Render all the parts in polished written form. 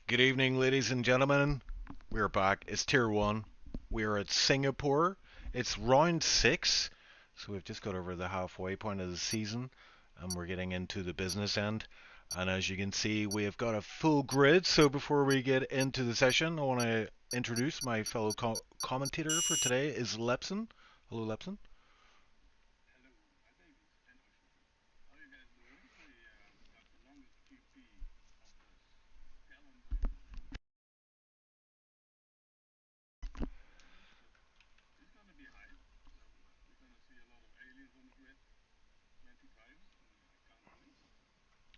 Good evening, ladies and gentlemen. We're back. It's Tier 1. We're at Singapore. It's round 6, so we've just got over the halfway point of the season, and we're getting into the business end. And as you can see, we have got a full grid. So before we get into the session, I want to introduce my fellow commentator for today is Lepson. Hello, Lepson.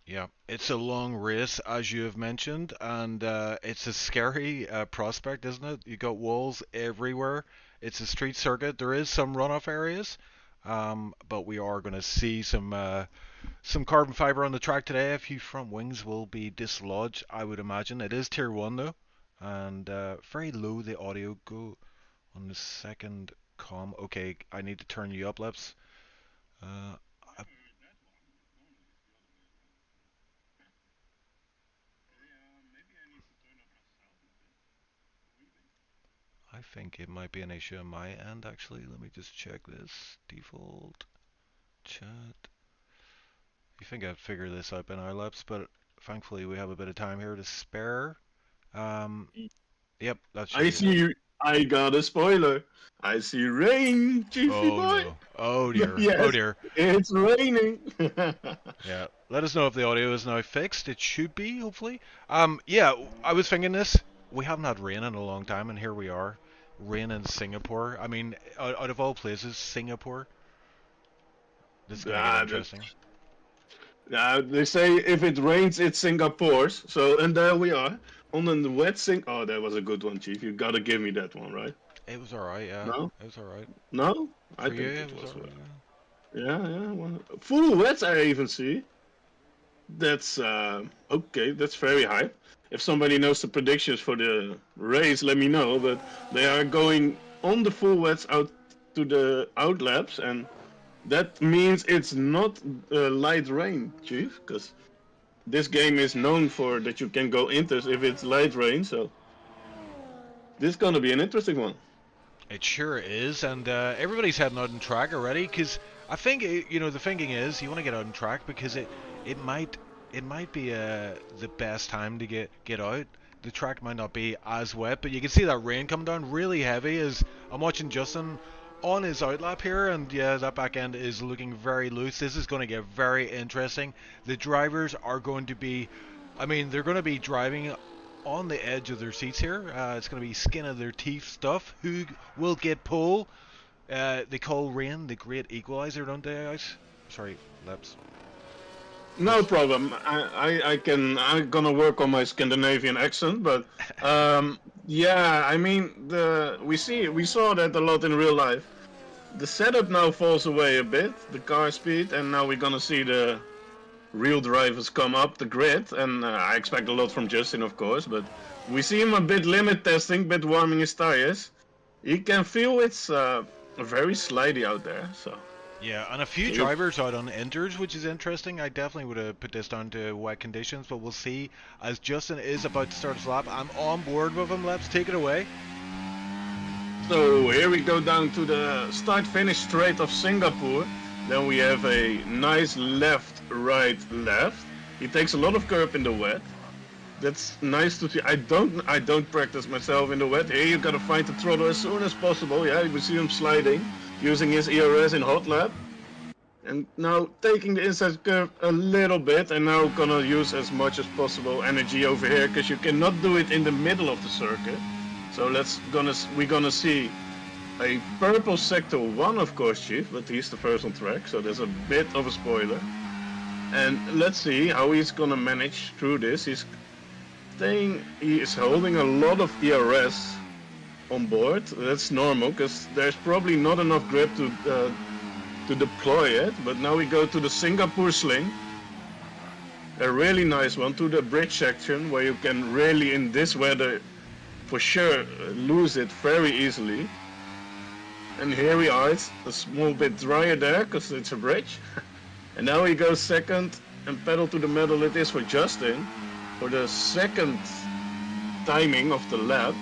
Yeah, it's a long race, as you have mentioned, and it's a scary prospect, isn't it? You got walls everywhere. It's a street circuit. There is some runoff areas, but we are going to see some carbon fiber on the track today. A few front wings will be dislodged, I would imagine. It is Tier 1 though, and very low the audio go on the second com. Okay, I need to turn you up, Lips. Uh, I think it might be an issue on my end actually. Let me just check this. Default chat. You think I'd figure this out in our laps, but thankfully we have a bit of time here to spare. Um, yep, that should I be it. see. I got a spoiler. I see rain, Chiefy Oh boy. no. Oh dear. Oh Yes, dear. it's raining. Yeah. Let us know if the audio is now fixed. It should be, hopefully. Yeah, I was thinking this. We haven't had rain in a long time, and here we are. Rain in Singapore. I mean, out of all places, Singapore. This is gonna get Ah, interesting. they say if it rains, it's Singapore's. So, and there we are on the wet sing. Oh, that was a good one, Chief. You gotta give me that one, right? It was alright, yeah. No, It was alright. no, I For you, think it it was was. alright. Yeah, yeah. Well, full wet, I even see. That's okay. That's very high. If somebody knows the predictions for the race, let me know. But they are going on the full wets out to the outlaps, and that means it's not light rain, Chief, because this game is known for that you can go inters if it's light rain. So this is gonna be an interesting one. It sure is, and everybody's heading out on track already. Because I think the thinking is you want to get out on track because it might it might be the best time to get out. The track might not be as wet, but you can see that rain coming down really heavy. As I'm watching Justin on his outlap here, and yeah, that back end is looking very loose. This is going to get very interesting. The drivers are going to be, I mean, they're going to be driving on the edge of their seats here. It's going to be skin of their teeth stuff. Who will get pole? They call rain the great equalizer, don't they, guys? Sorry, Lips. No Just problem. I can. I'm gonna work on my Scandinavian accent, but yeah. I mean, we saw that a lot in real life. The setup now falls away a bit, the car speed, and now we're gonna see the real drivers come up the grid. And I expect a lot from Justin, of course, but we see him a bit limit testing, bit warming his tires. You can feel it's very slidey out there. So yeah, and a few if drivers out on inters, which is interesting. I definitely would have put this down to wet conditions, but we'll see. As Justin is about to start his lap, I'm on board with him. Let's take it away. So here we go down to the start-finish straight of Singapore. Then we have a nice left, right, left. He takes a lot of curb in the wet. That's nice to see. I don't practice myself in the wet. Here you gotta find the throttle as soon as possible. Yeah, we see him sliding, using his ERS in hot lap. And now taking the inside curve a little bit, and now gonna use as much as possible energy over here, because you cannot do it in the middle of the circuit. So we're gonna see a purple sector 1, of course, Chief, but he's the first on track, so there's a bit of a spoiler. And let's see how he's gonna manage through this. He is holding a lot of ERS on board. That's normal, because there's probably not enough grip to deploy it. But now we go to the Singapore sling. A really nice one to the bridge section, where you can really, in this weather, for sure lose it very easily. And here we are. It's a small bit drier there because it's a bridge. And now he goes second, and pedal to the metal it is for Justin for the second timing of the lap,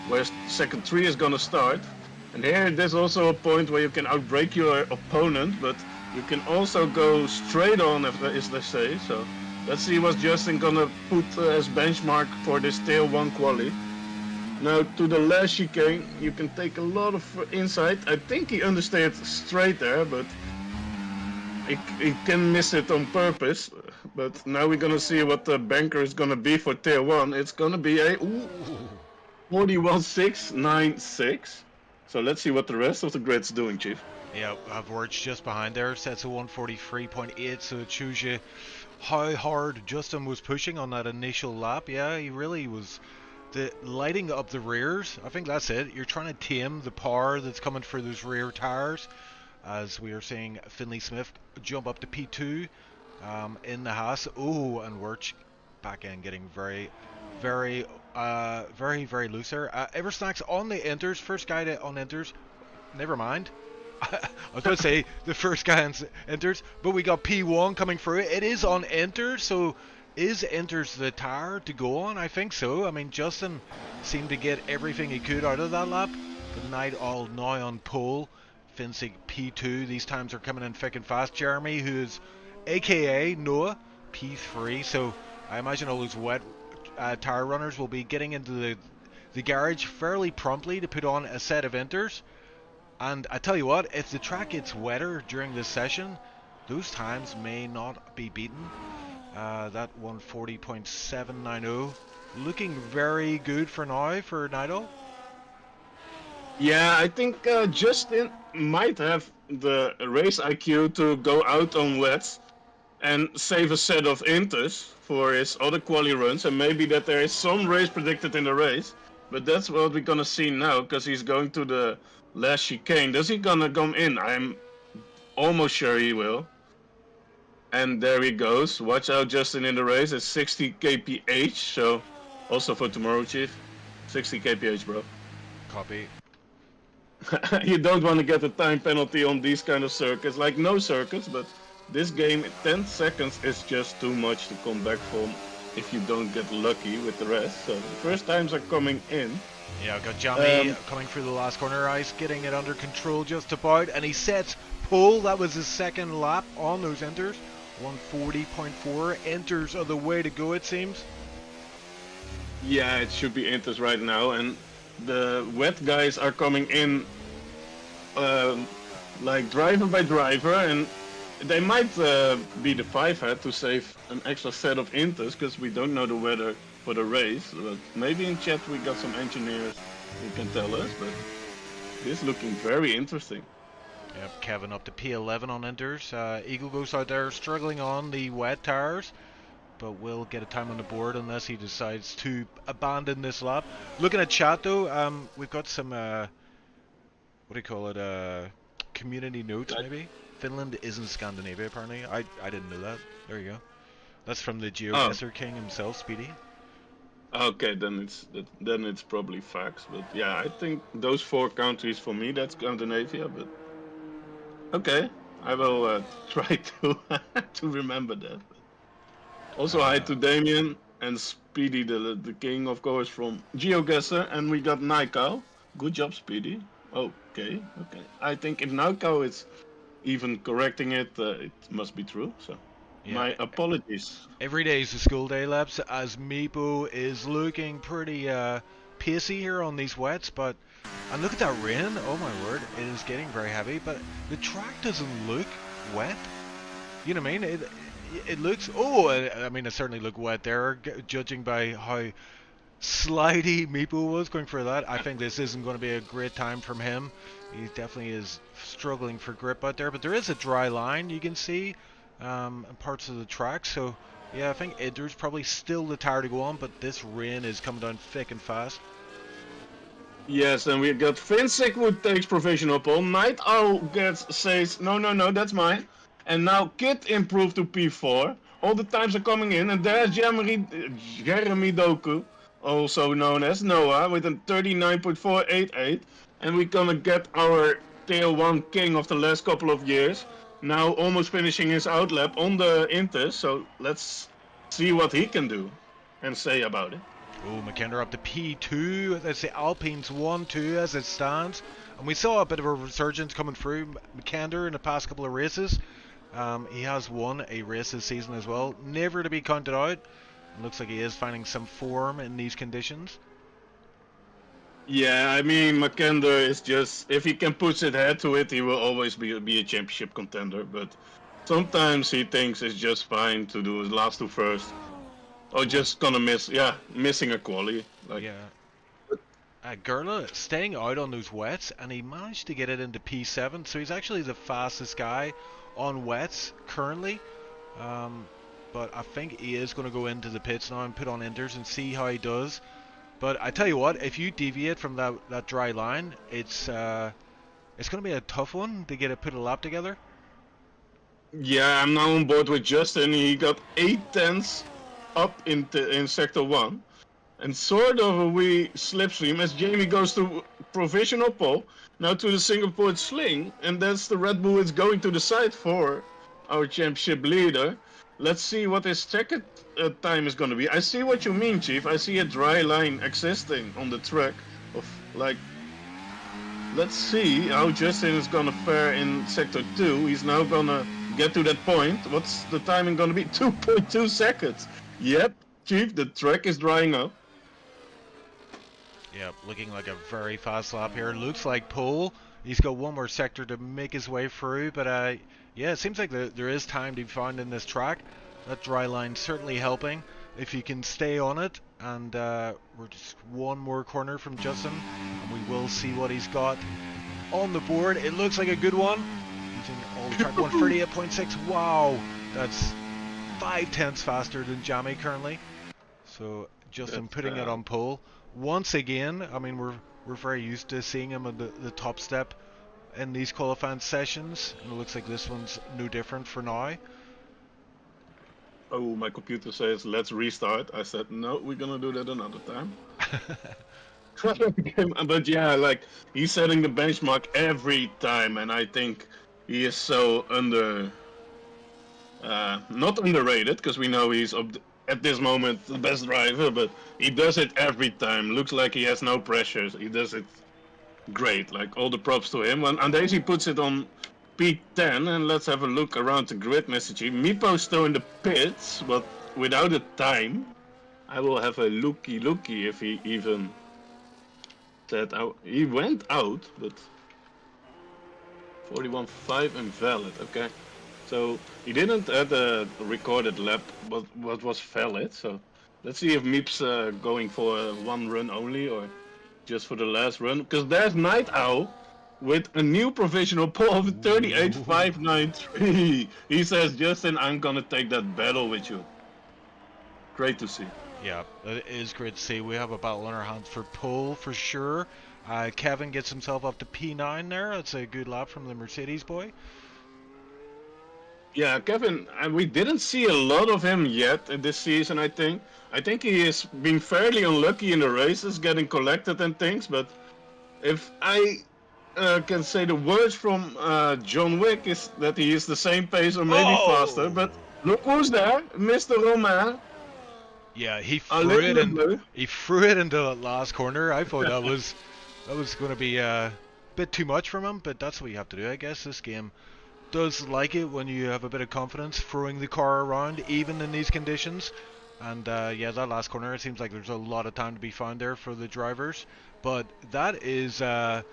where second 3 is gonna start. And here there's also a point where you can outbrake your opponent, but you can also go straight on, as they say. So let's see what Justin gonna put as benchmark for this tail 1 quali. Now to the last chicane, you can take a lot of insight. I think he understeered straight there, but he can miss it on purpose. But now we're gonna see what the banker is gonna be for tail 1. It's gonna be a 41.696. So let's see what the rest of the grid's doing, Chief. Yeah, Verge just behind there sets a 143.8, so it shows you how hard Justin was pushing on that initial lap. Yeah, he really was lighting up the rears. I think that's it. You're trying to tame the power that's coming for those rear tires, as we are seeing Finley Smith jump up to P2 in the Haas. Oh, and Verge back in getting very loose there. Eversnack's on the inters, first guy on inters. Never mind. I was going to say the first guy on inters, but we got P1 coming through. It is on inters, so is inters the tire to go on? I think so. I mean, Justin seemed to get everything he could out of that lap. But Night Owl now on pole. Finsick P2. These times are coming in thick and fast. Jeremy, who is AKA Noah, P3. So I imagine all those wet tire runners will be getting into the garage fairly promptly to put on a set of inters. And I tell you what, if the track gets wetter during this session, those times may not be beaten. That 140.790 looking very good for now for Nido. Yeah, I think Justin might have the race IQ to go out on wets and save a set of inters for his other quali runs, and maybe that there is some race predicted in the race. But that's what we're gonna see now, because he's going to the last chicane. Does he gonna come in? I'm almost sure he will. And there he goes. Watch out, Justin, in the race. It's 60 kph, so also for tomorrow, Chief. 60 kph, bro. Copy. You don't want to get a time penalty on these kind of circuits, like no circuits, but this game, 10 seconds is just too much to come back from if you don't get lucky with the rest. So the first times are coming in. Yeah, I've got Jamie coming through the last corner, Ice getting it under control just about, and he sets pole. That was his second lap on those inters. 140.4 inters are the way to go, it seems. Yeah, it should be inters right now, and the wet guys are coming in like driver by driver, and they might be the 5-head to save an extra set of inters, because we don't know the weather for the race. But maybe in chat we got some engineers who can tell us, but this is looking very interesting. Yep, Kevin up to P11 on inters. Eagle goes out there struggling on the wet tires, but will get a time on the board unless he decides to abandon this lap. Looking at chat though, we've got some, what do you call it, community notes maybe? Finland isn't Scandinavia apparently. I didn't know that. There you go. That's from the GeoGuessr King himself, Speedy. Okay, then it's probably facts, but yeah, I think those 4 countries for me, that's Scandinavia, but okay, I will try to to remember that. Also, hi to Damien and Speedy, the king, of course, from GeoGuessr, and we got Naikau. Good job, Speedy. Okay. I think if Naikau is even correcting it, it must be true, so yeah. My apologies. Every day is a school day, Labs, as Meepo is looking pretty pacey here on these wets, but and look at that rain, oh my word, it is getting very heavy, but the track doesn't look wet. You know what I mean? It looks, I mean it certainly looked wet there, judging by how slidey Meepo was going for that. I think this isn't going to be a great time from him. He definitely is struggling for grip out there, but there is a dry line you can see in parts of the track, so yeah, I think Idder's probably still the tire to go on, but this rain is coming down thick and fast. Yes, and we got Finsick who takes provisional pole. Night Owl says no, that's mine. And now Kit improved to P4. All the times are coming in, and there's Jeremy Doku, also known as Noah, with a 39.488. And we're gonna get our tail 1 king of the last couple of years. Now almost finishing his outlap on the Inters, so let's see what he can do and say about it. Oh, McKenna up to P2. That's the Alpines 1-2 as it stands. And we saw a bit of a resurgence coming through McKenna in the past couple of races. He has won a race this season as well. Never to be counted out. It looks like he is finding some form in these conditions. Yeah, I mean, McKender is just, if he can put his head to it, he will always be a championship contender. But sometimes he thinks it's just fine to do his last two first. Or just gonna missing a quali. Like, Yeah. Gerla staying out on those wets, and he managed to get it into P7, so he's actually the fastest guy on wets currently. But I think he is going to go into the pits now and put on inters and see how he does. But I tell you what, if you deviate from that dry line, it's going to be a tough one to get it put a lap together. yeah, I'm now on board with Justin. He got 8 tenths up in sector 1. And sort of a wee slipstream as Jamie goes to provisional pole, now to the Singapore sling, and that's the Red Bull is going to the side for our championship leader. Let's see what his second time is going to be. I see what you mean, Chief. I see a dry line existing on the track of like. Let's see how Justin is going to fare in sector 2. He's now going to get to that point. What's the timing going to be? 2.2 seconds. Yep, Chief, the track is drying up. Yep, looking like a very fast lap here. Looks like pole. He's got one more sector to make his way through, but yeah, it seems like there is time to be found in this track. That dry line certainly helping. If you can stay on it, and we're just one more corner from Justin, and we will see what he's got on the board. It looks like a good one. Using all the track 138.6. Wow, that's 5 tenths faster than Jamie currently. So Justin putting it on pole. Once again, I mean, we're very used to seeing him at the top step in these qualifying sessions, and it looks like this one's no different for now. Oh, my computer says let's restart. I said no, we're gonna do that another time. But yeah, like he's setting the benchmark every time, and I think he is so not underrated, because we know he's at this moment the best driver, but he does it every time. Looks like he has no pressures. He does it great. Like, all the props to him. And Daisy puts it on P10, and let's have a look around the grid, Mr. G. Meepo's still in the pits, but without a time. I will have a looky if he even said out. He went out, but 41.5 invalid. Okay. So he didn't add a recorded lap, but what was valid. So let's see if Meep's going for one run only or just for the last run. Because there's Night Owl with a new provisional pole of 38.593. He says, Justin, I'm gonna take that battle with you. Great to see. Yeah, it is great to see. We have a battle on our hands for pole for sure. Kevin gets himself up to P9 there. That's a good lap from the Mercedes boy. Yeah, Kevin, we didn't see a lot of him yet this season, I think. I think he has been fairly unlucky in the races, getting collected and things, but if I can say the words from John Wick is that he is the same pace or maybe faster, but look who's there, Mr. Romain. Yeah, he threw it into that last corner. I thought that was going to be a bit too much from him, but that's what you have to do, I guess. This game does like it when you have a bit of confidence throwing the car around, even in these conditions. And yeah, that last corner, it seems like there's a lot of time to be found there for the drivers. But that is that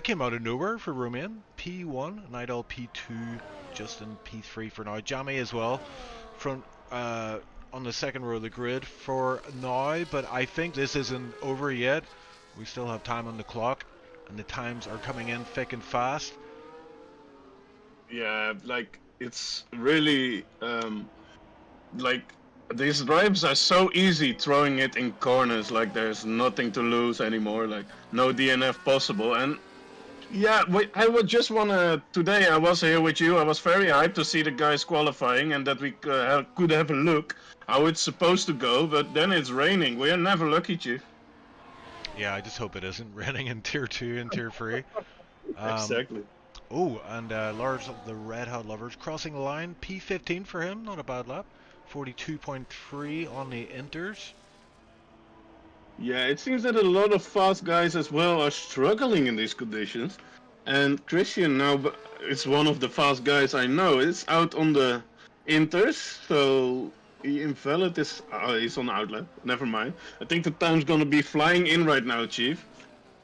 came out of nowhere for Romain. P1, Nidal P2, Justin P3 for now. Jamie as well from on the second row of the grid for now. But I think this isn't over yet. We still have time on the clock, and the times are coming in thick and fast. Yeah, like it's really like these drives are so easy throwing it in corners, like there's nothing to lose anymore, like no DNF possible. And yeah, I would just wanna, today I was here with you, I was very hyped to see the guys qualifying and that we could have a look how it's supposed to go, but then it's raining. We are never lucky, Chief. Yeah, I just hope it isn't raining in Tier 2 and Tier 3. Exactly. Oh, and Lars of the Red Hot Lovers crossing the line. P15 for him, not a bad lap. 42.3 on the inters. Yeah, it seems that a lot of fast guys as well are struggling in these conditions. And Christian now is one of the fast guys I know. It's out on the inters, so he invalid is he's on outlet. Never mind. I think the time's gonna be flying in right now, Chief.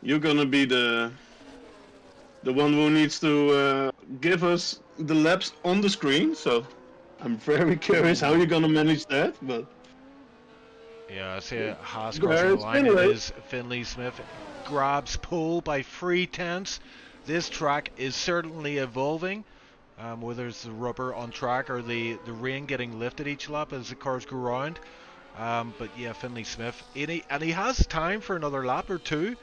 You're gonna be the one who needs to give us the laps on the screen. So I'm very curious how you're gonna manage that, but. Yeah, I see a Haas crossing the There's line. It Finlay. is Finley Smith. Grabs pole by 3/10. This track is certainly evolving. Whether it's the rubber on track or the rain getting lifted each lap as the cars go round. But yeah, Finley Smith. And he has time for another lap or two.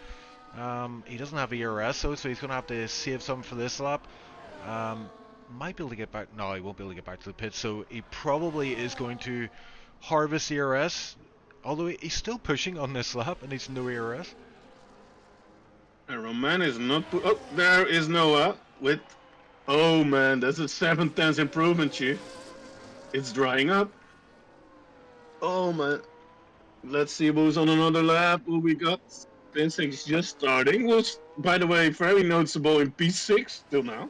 He doesn't have ERS though, so he's going to have to save some for this lap. Might be able to get back. No, he won't be able to get back to the pit, so he probably is going to harvest ERS. Although he's still pushing on this lap and he's no ERS. Roman is not. Oh, there is Noah with. Oh man, that's a 7/10 improvement, Chief. It's drying up. Oh man. Let's see who's on another lap. Who we got? Vincent's just starting. Was, by the way, very noticeable in P6 till now.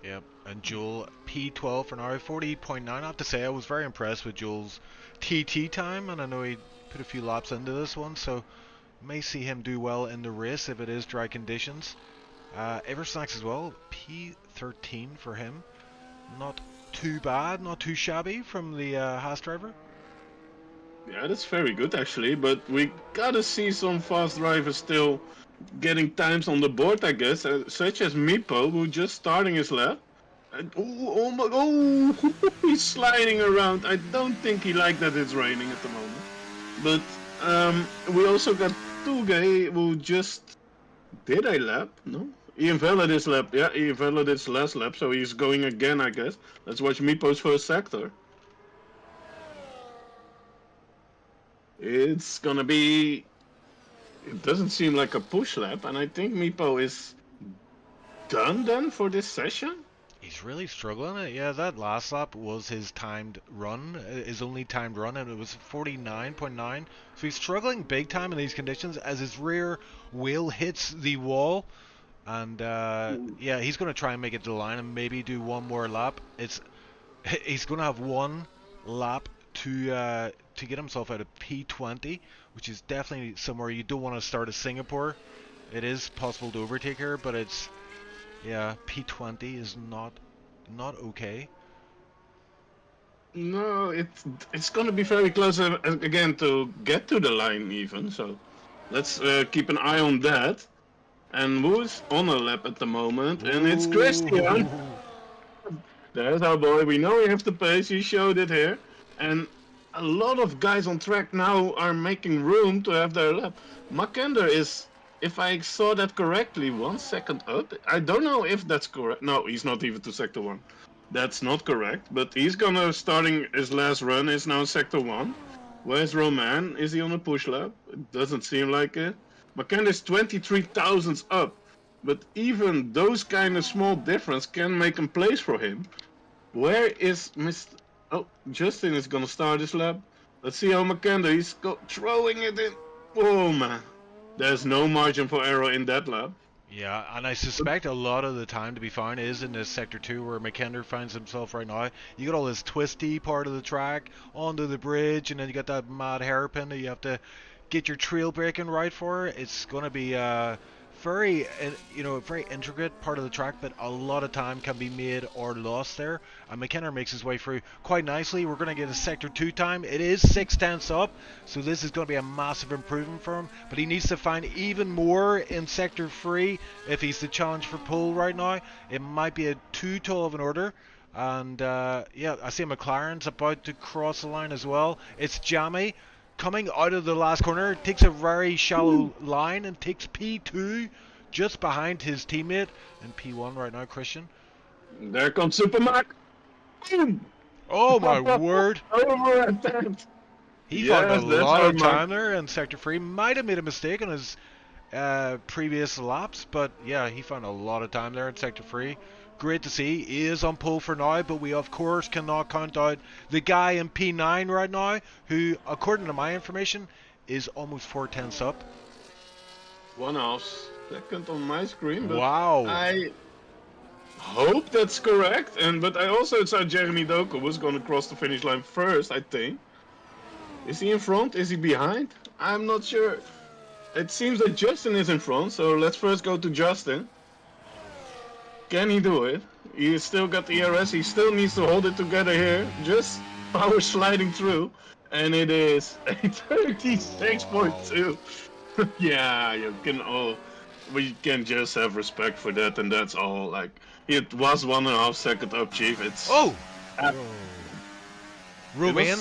Yep, and Joel P12 for now, 40.9. I have to say I was very impressed with Joel's TT time, and I know he put a few laps into this one, so may see him do well in the race if it is dry conditions. Eversnacks as well, P13 for him. Not too bad, not too shabby from the Haas driver. Yeah, that's very good actually, but we gotta see some fast drivers still getting times on the board, I guess, such as Mipo, who just starting his lap. Oh my! Oh, he's sliding around. I don't think he liked that it's raining at the moment. But we also got Tugay, who just did a lap. No, he invalid his lap. Yeah, he invalid his last lap, so he's going again, I guess. Let's watch Mipo's first sector. It's gonna be. It doesn't seem like a push lap, and I think Mipo is done then for this session. He's really struggling. Yeah, that last lap was his timed run, his only timed run, and it was 49.9. So he's struggling big time in these conditions as his rear wheel hits the wall. And yeah, he's going to try and make it to the line and maybe do one more lap. He's going to have one lap to get himself out of P20, which is definitely somewhere you don't want to start at Singapore. It is possible to overtake her, but it's. Yeah, P20 is not okay. No, it's gonna be very close again to get to the line even. So let's keep an eye on that. And who's on a lap at the moment? And it's Christian. There's our boy. We know we have the pace. He showed it here. And a lot of guys on track now are making room to have their lap. Makender is. If I saw that correctly, 1 second up. I don't know if that's correct. No, he's not even to sector 1. That's not correct. But he's gonna starting his last run is now sector 1. Where's Roman? Is he on a push lap? It doesn't seem like it. McKenna's 23 thousandths up. But even those kind of small difference can make a place for him. Where is Mr. Oh, Justin is gonna start his lap. Let's see how McKenna, he's throwing it in. Oh man. There's no margin for error in that lap. Yeah, and I suspect a lot of the time to be found is in this sector 2 where McKender finds himself right now. You got all this twisty part of the track onto the bridge, and then you got that mad hairpin that you have to get your trail braking right for. It's going to be very, very intricate part of the track, but a lot of time can be made or lost there. And McKenna makes his way through quite nicely. We're going to get a sector 2 time. It is 6/10 up, so this is going to be a massive improvement for him. But he needs to find even more in sector 3 if he's the challenge for pole right now. It might be a too tall of an order. And yeah, I see McLaren's about to cross the line as well. It's Jammy coming out of the last corner, takes a very shallow line and takes P2 just behind his teammate in P1 right now, Christian. There comes Supermac. Oh my word! Over at that. He found a lot of time there in sector 3. Might have made a mistake on his previous laps, but yeah, he found a lot of time there in sector 3. Great to see. He is on pole for now, but we of course cannot count out the guy in P9 right now, who, according to my information, is almost 4 tenths up. 1/2 second on my screen, but Wow. I hope that's correct. But I also saw Jeremy Doku was going to cross the finish line first, I think. Is he in front? Is he behind? I'm not sure. It seems that Justin is in front, so let's first go to Justin. Can he do it? He's still got the ERS, he still needs to hold it together here. Just power sliding through. And it is a 36.2. Yeah, we can just have respect for that, and that's all. Like, it was 1.5 seconds up, Chief. It's Romain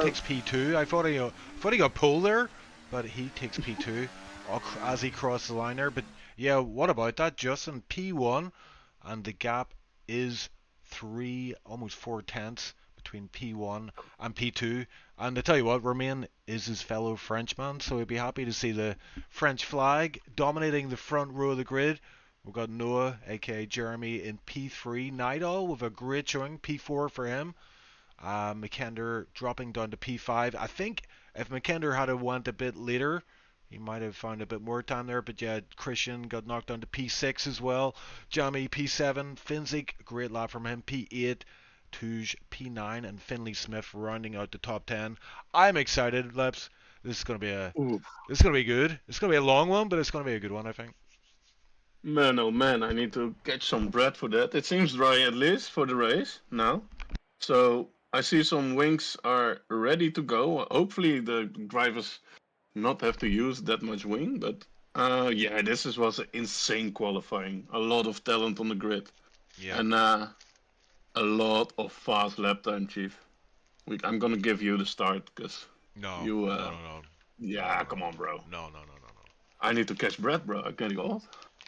takes P2. I thought he got pole there, but he takes P2 as he crossed the line there. But yeah, what about that? Justin P1, and the gap is almost 4 tenths between P1 and P2. And I tell you what, Romain is his fellow Frenchman, so he'd be happy to see the French flag dominating the front row of the grid. We've got Noah, aka Jeremy, in P3. Nidal with a great showing, P4 for him. McKender dropping down to P5. I think if McKender had went a bit later, he might have found a bit more time there. But yeah, Christian got knocked down to P6 as well. Jamie P7. Finzik, great lap from him, P8. Touge P9, and Finley Smith rounding out the top 10. I'm excited, Leps. This is gonna be good. It's gonna be a long one, but it's gonna be a good one, I think. Man, oh man, I need to catch some bread for that. It seems dry at least for the race now. So I see some wings are ready to go. Hopefully the drivers not have to use that much wing, but yeah, was an insane qualifying. A lot of talent on the grid. Yeah. And a lot of fast lap time, Chief. I'm gonna give you the start, because no. Yeah, come on, bro. No. I need to catch breath, bro. I can't go out.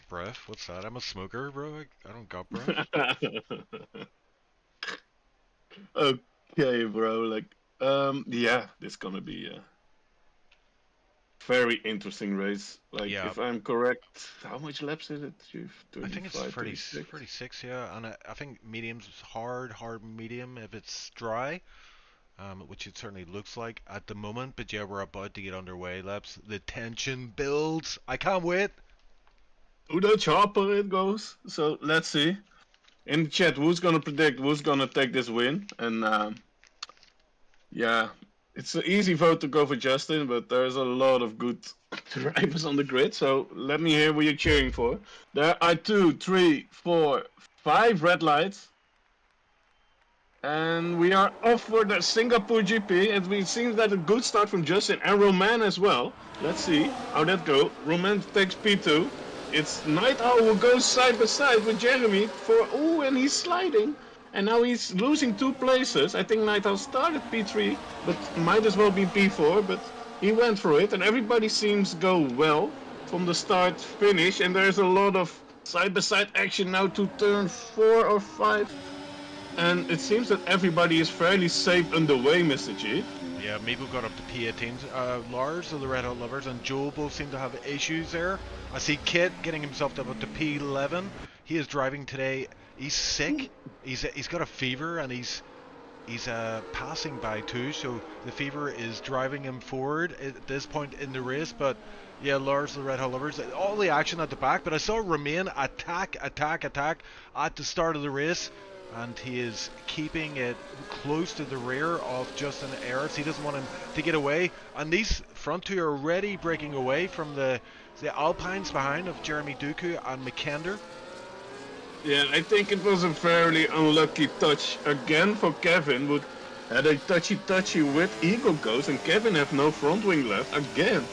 Breath? What's that? I'm a smoker, bro. I don't got breath. Okay, bro. Like, yeah, this gonna be a very interesting race. Like, yeah. If I'm correct, how much laps is it, Chief? I think it's 36, yeah. And I think medium's hard medium if it's dry. Which it certainly looks like at the moment. But yeah, we're about to get underway, Leps. The tension builds. I can't wait. To the chopper it goes. So let's see. In the chat, who's gonna predict who's gonna take this win? And yeah, it's an easy vote to go for Justin, but there's a lot of good drivers on the grid. So let me hear what you're cheering for. There are 2, 3, 4, 5 red lights. And we are off for the Singapore GP. It seems that a good start from Justin and Roman as well. Let's see how that goes. Roman takes P2. It's Night Owl who goes side by side with Jeremy and he's sliding. And now he's losing 2 places. I think Night Owl started P3, but might as well be P4. But he went for it, and everybody seems to go well from the start finish. And there's a lot of side by side action now to turn 4 or 5. And it seems that everybody is fairly safe underway, Mr. Chief. Yeah, Meeple got up to P18. Lars of the Red Hot Lovers and Joel both seem to have issues there. I see Kit getting himself up to P11. He is driving today. He's sick. He's got a fever, and he's passing by too. So the fever is driving him forward at this point in the race. But yeah, Lars of the Red Hot Lovers, all the action at the back. But I saw Romain attack at the start of the race. And he is keeping it close to the rear of Justin Ayres. He doesn't want him to get away. And these front 2 are already breaking away from the Alpines behind of Jeremy Doku and McKender. Yeah, I think it was a fairly unlucky touch again for Kevin, but had a touchy with Eagle Ghost, and Kevin have no front wing left again.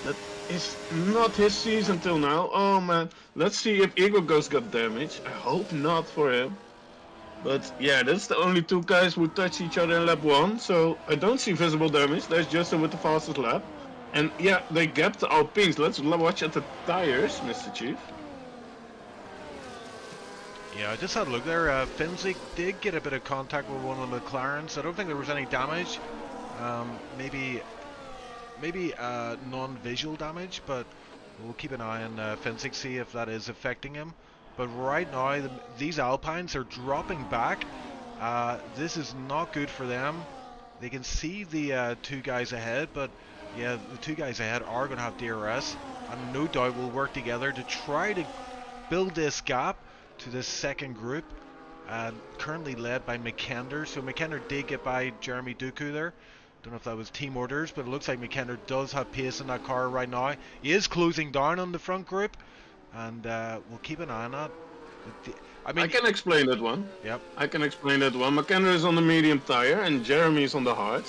That is not his season till now. Oh man, let's see if Eagle Ghost got damaged. I hope not for him. But yeah, that's the only 2 guys who touch each other in lap 1, so I don't see visible damage. There's Justin with the fastest lap. And yeah, they gapped the Alpines. Let's watch at the tires, Mr. Chief. Yeah, I just had a look there. Finzik did get a bit of contact with one of the McLarens. I don't think there was any damage. Maybe non-visual damage, but We'll keep an eye on fencing, see if that is affecting him. But right now, these Alpines are dropping back. This is not good for them. They can see the two guys ahead, but yeah, the two guys ahead are going to have DRS, and no doubt will work together to try to build this gap to this second group. Currently led by McKender. So McKender did get by Jeremy Duku there. Don't know if that was team orders, but it looks like McKender does have pace in that car right now. He is closing down on the front group, and we'll keep an eye on that. I can explain that one. Yep. I can explain that one. McKenna is on the medium tire and Jeremy is on the hard.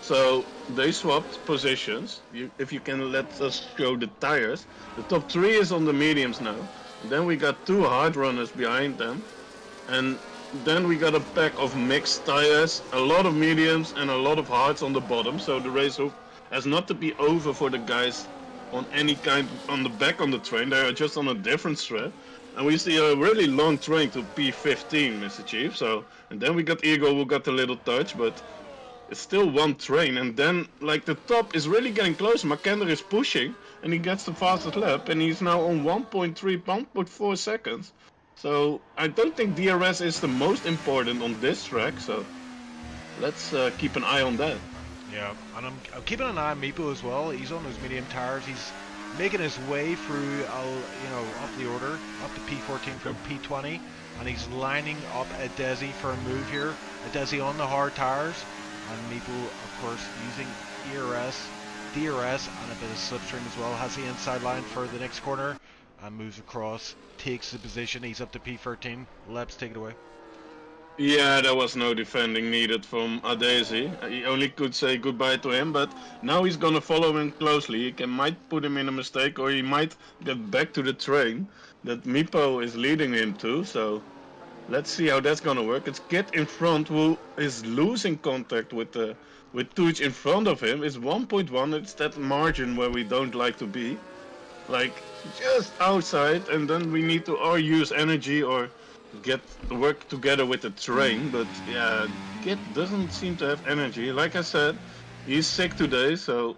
So they swapped positions. If you can let us show the tires. The top 3 is on the mediums now. Then we got 2 hard runners behind them. And then we got a pack of mixed tires, a lot of mediums and a lot of hards on the bottom. So the race has not to be over for the guys on any kind on the back on the train. They are just on a different strap. And we see a really long train to P15, Mr. Chief. So, and then we got Eagle who got a little touch, but it's still one train. And then, like, the top is really getting close. McKenna is pushing, and he gets the fastest lap, and he's now on 1.4 seconds. So, I don't think DRS is the most important on this track. So, let's keep an eye on that. Yeah, and I'm keeping an eye on Meepo as well. He's on those medium tires. He's making his way through, up the order, up to P14 from P20, and he's lining up a Desi for a move here. A Desi on the hard tires, and Meepo, of course, using DRS, and a bit of slipstream as well. Has the inside line for the next corner, and moves across, takes the position. He's up to P13. Leps, take it away. Yeah, there was no defending needed from Adesi. He only could say goodbye to him, but now he's gonna follow him closely. He might put him in a mistake, or he might get back to the train that Meepo is leading him to. So let's see how that's gonna work. It's Kit in front who is losing contact with Tuch in front of him. It's 1.1. It's that margin where we don't like to be, like just outside, and then we need to or use energy or work together with the train. But yeah, Kit doesn't seem to have energy. Like I said, he's sick today, so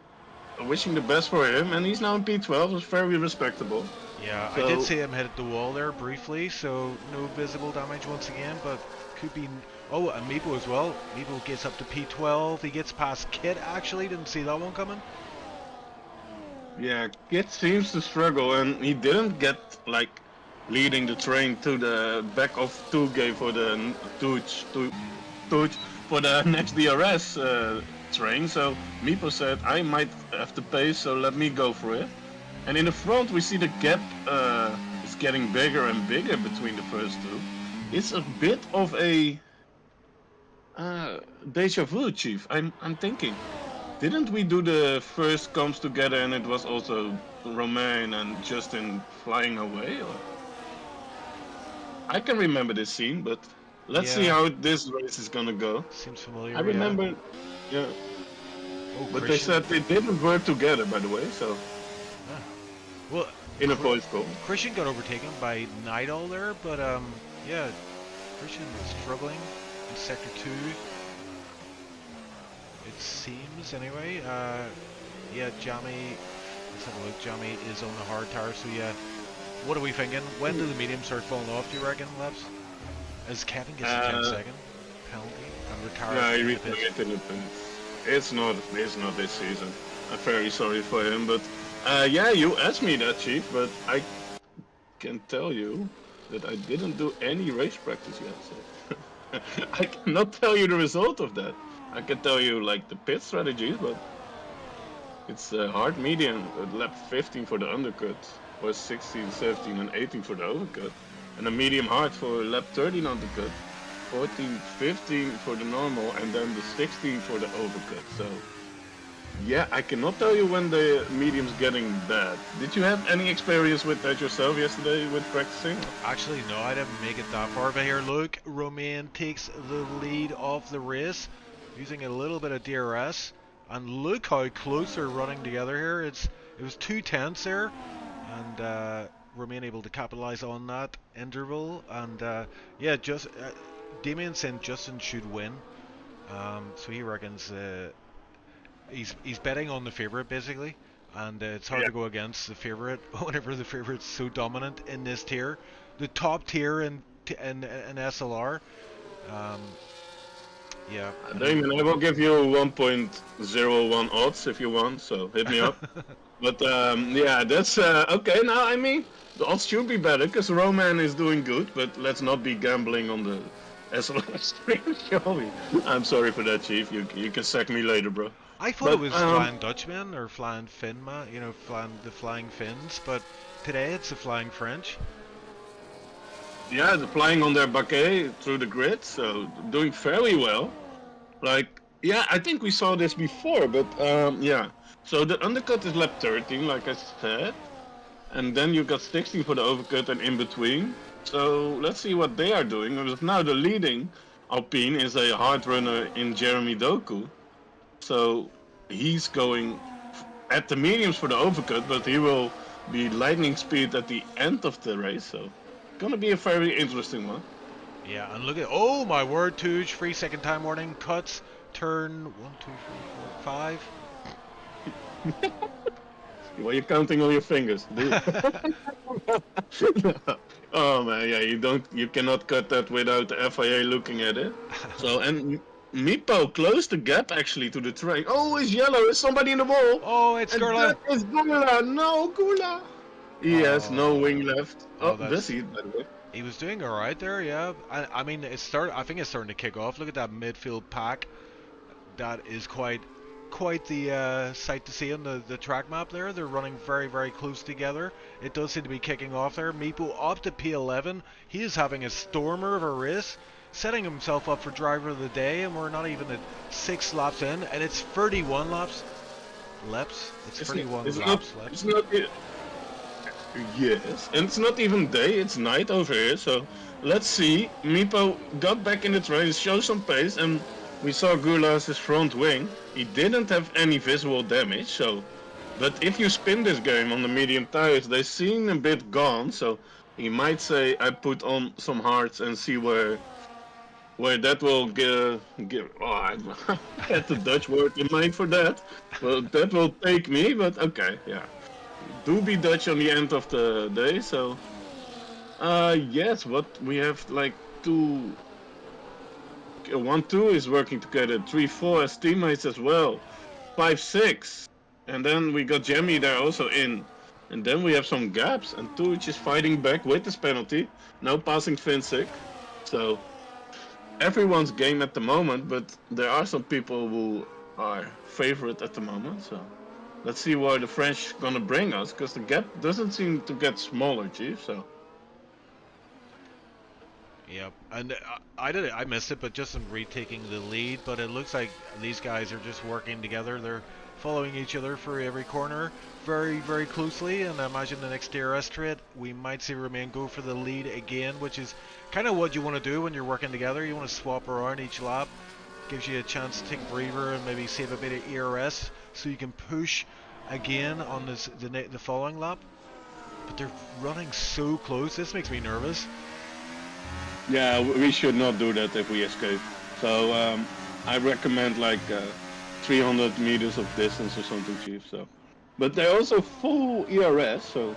wishing the best for him. And he's now in P12. It's very respectable. Yeah, so, I did see him hit the wall there briefly, so no visible damage once again, but could be. Oh, and Meepo as well. Meepo gets up to P12. He gets past Kit, actually. Didn't see that one coming. Yeah, Kit seems to struggle, and he didn't get, like, leading the train to the back of Touge for the Tuch for the next DRS train. So Meepo said, I might have to pace, so let me go for it. And in the front we see the gap is getting bigger and bigger between the first two. It's a bit of a deja vu, Chief. I'm thinking, didn't we do the first comps together and it was also Romain and Justin flying away? Or? I can remember this scene, but let's see how this race is gonna go. Seems familiar. I remember, yeah. Oh, but Christian. They said they didn't work together, by the way, so. Ah. Well, in a voice call. Christian got overtaken by Nidal there, but yeah, Christian is struggling in sector 2. It seems anyway. Yeah, Jamie. Let's have a look. Jamie is on the hard tire, so yeah. What are we thinking? When do the mediums start falling off, do you reckon, Leps? As Kevin gets a 10-second penalty and retires. Yeah, he retired in the pits. It's not this season. I'm very sorry for him, but yeah, you asked me that, Chief, but I can tell you that I didn't do any race practice yet, so I cannot tell you the result of that. I can tell you, like, the pit strategies, but it's hard medium, lap 15 for the undercut. Was 16, 17 and 18 for the overcut, and a medium hard for lap 13 undercut, 14, 15 for the normal, and then the 16 for the overcut. So yeah, I cannot tell you when the medium's getting bad. Did you have any experience with that yourself yesterday with practicing? Actually no, I didn't make it that far, but here look, Romain takes the lead of the race using a little bit of DRS, and look how close they're running together here. It was 2 tenths there. And Romain able to capitalize on that interval, and yeah, just Damien saying Justin should win, so he reckons he's betting on the favorite basically, and it's hard Yeah. to go against the favorite whenever the favorite's so dominant in this tier, the top tier in SLR. Um, yeah, I mean, Damon, I will give you 1.01 odds if you want, so hit me up. But yeah, that's okay. Now, I mean, the odds should be better because Roman is doing good, but let's not be gambling on the SLR stream, shall we? I'm sorry for that, Chief. You can sack me later, bro. I thought it But was Flying Dutchman or Flying Finma, flying the Flying Finns, but today it's the Flying French. yeah, they're flying on their baquet through the grid, so doing very well. Like, yeah, I think we saw this before, but yeah. So the undercut is lap 13, like I said, and then you got 16 for the overcut and in between. So let's see what they are doing. Because now the leading Alpine is a hard runner in Jeremy Doku, so he's going at the mediums for the overcut, but he will be lightning speed at the end of the race. So gonna be a very interesting one. Yeah, and look at, oh my word, Tooge, 3 second time warning, cuts, turn, 1, 2, 3, 4, 5. Well, you're counting on your fingers, dude. Oh man, yeah, you cannot cut that without the FIA looking at it. So and Mipo closed the gap actually to the train. Oh, it's yellow. It's somebody in the wall. Oh, it's And Gurla. that is Gula. No, Gula. He has no wing left. Oh, does he? By the way. He was doing all right there, yeah. I mean, I think it's starting to kick off. Look at that midfield pack. That is quite the sight to see on the track map there. They're running very, very close together. It does seem to be kicking off there. Meepo up to P11. He is having a stormer of a race, setting himself up for driver of the day, and we're not even at 6 laps in, and it's 31 laps. It's 31 laps. It's not. Yes, and it's not even day, it's night over here, so let's see. Mipo got back in the race, showed some pace, and we saw Gula's front wing. He didn't have any visual damage, so... But if you spin this game on the medium tires, they seem a bit gone, so he might say, I put on some hearts and see where that will give... Oh, I had the Dutch word in mind for that. Well, that will take me, but okay, yeah. Do be Dutch on the end of the day, so yes, what we have like 1-2 is working together, 3-4 as teammates as well, 5-6, and then we got Jemmy there also in, and then we have some gaps, and Tuch is fighting back with this penalty, now passing Finsick, so everyone's game at the moment, but there are some people who are favorite at the moment, so let's see where the French gonna bring us, because the gap doesn't seem to get smaller, Chief. So. Yep, and I missed it, but just in retaking the lead. But it looks like these guys are just working together. They're following each other for every corner very, very closely. And I imagine the next DRS straight, we might see Romain go for the lead again, which is kind of what you want to do when you're working together. You want to swap around each lap. Gives you a chance to take a breather and maybe save a bit of ERS so you can push again on the following lap. But they're running so close. This makes me nervous. Yeah, we should not do that if we escape. So I recommend like 300 meters of distance or something, Chief. So, but they're also full ERS, so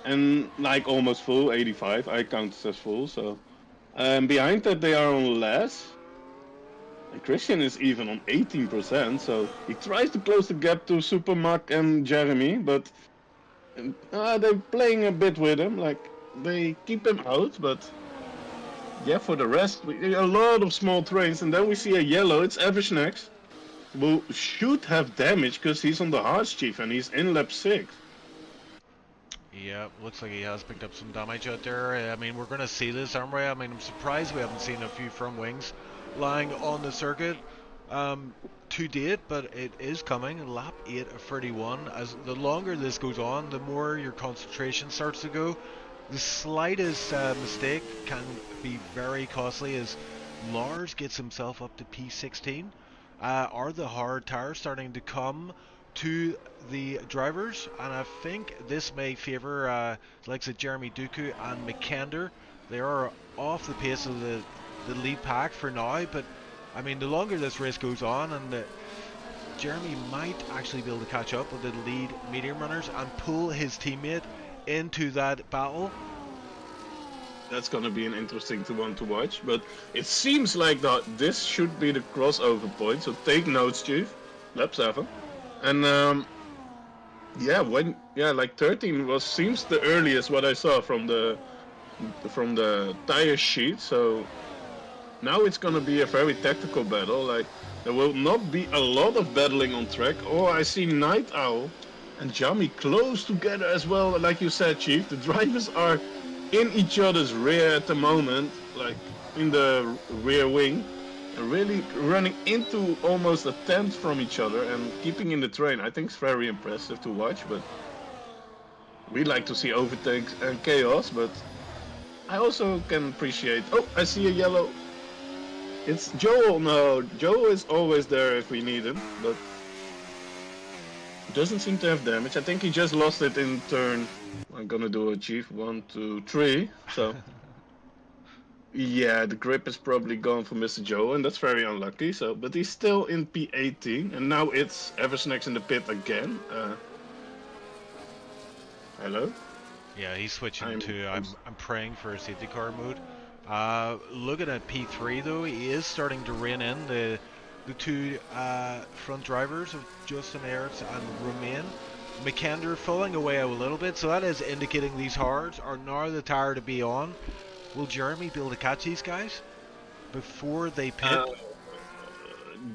and like almost full 85. I count it as full. So behind that they are on less. And Christian is even on 18%, so he tries to close the gap to Supermac and Jeremy, but they're playing a bit with him, like they keep him out, but yeah, for the rest, a lot of small trains, and then we see a yellow, it's Average next, who should have damage because he's on the hards, Chief, and he's in lap 6. Yeah, looks like he has picked up some damage out there. I mean, we're going to see this, aren't we? I mean, I'm surprised we haven't seen a few front wings lying on the circuit to date, but it is coming. Lap 8 of 31. As the longer this goes on, the more your concentration starts to go. The slightest mistake can be very costly, as Lars gets himself up to P16. Are the hard tires starting to come to the drivers? And I think this may favour the likes of Jeremy Duku and McKender. They are off the pace of the lead pack for now, but I mean, the longer this race goes on, and Jeremy might actually be able to catch up with the lead medium runners and pull his teammate into that battle. That's gonna be an interesting one to watch, but it seems like that this should be the crossover point. So take notes, Chief. Lap 7, and yeah, like 13 seems the earliest what I saw from the tire sheet. So now it's gonna be a very tactical battle. Like there will not be a lot of battling on track. Oh, I see Night Owl and Jamie close together as well. Like you said, Chief, the drivers are in each other's rear at the moment, like in the rear wing, and really running into almost a tenth from each other and keeping in the train. I think it's very impressive to watch, but we like to see overtakes and chaos, but I also can appreciate... Oh, I see a yellow. It's Joel. No, Joel is always there if we need him, but doesn't seem to have damage. I think he just lost it in turn. I'm gonna do a Chief 1, 2, 3. So yeah, the grip is probably gone for Mr. Joel, and that's very unlucky. So, but he's still in P18, and now it's Eversnax in the pit again. Hello. Yeah, he's switching to. I'm praying for a safety car mode. Looking at P3 though, he is starting to rein in the two front drivers of Justin Ertz and Romain. McKender falling away a little bit, so that is indicating these hards are now the tire to be on. Will Jeremy be able to catch these guys before they pit?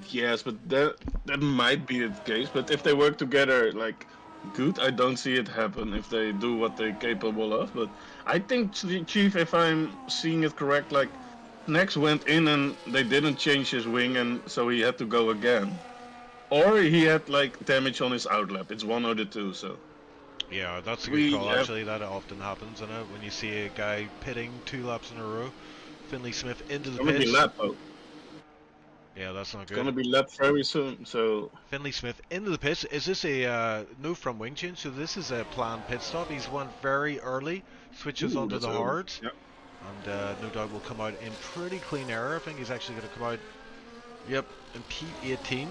Yes, but that might be the case. But if they work together, like good, I don't see it happen if they do what they're capable of. But I think, Chief, if I'm seeing it correct, like Nex went in and they didn't change his wing, and so he had to go again. Or he had like damage on his outlap. It's one or the two. So yeah, that's a good call. Actually, that often happens, isn't it? When you see a guy pitting 2 laps in a row. Finley Smith into the pits. Lap, oh. Yeah, that's not good. It's gonna be lap very soon. So Finley Smith into the pits. Is this a no from wing change? So this is a planned pit stop. He's won very early. Switches onto the hards. Yep. And no doubt will come out in pretty clean air. I think he's actually going to come out. Yep, in P18.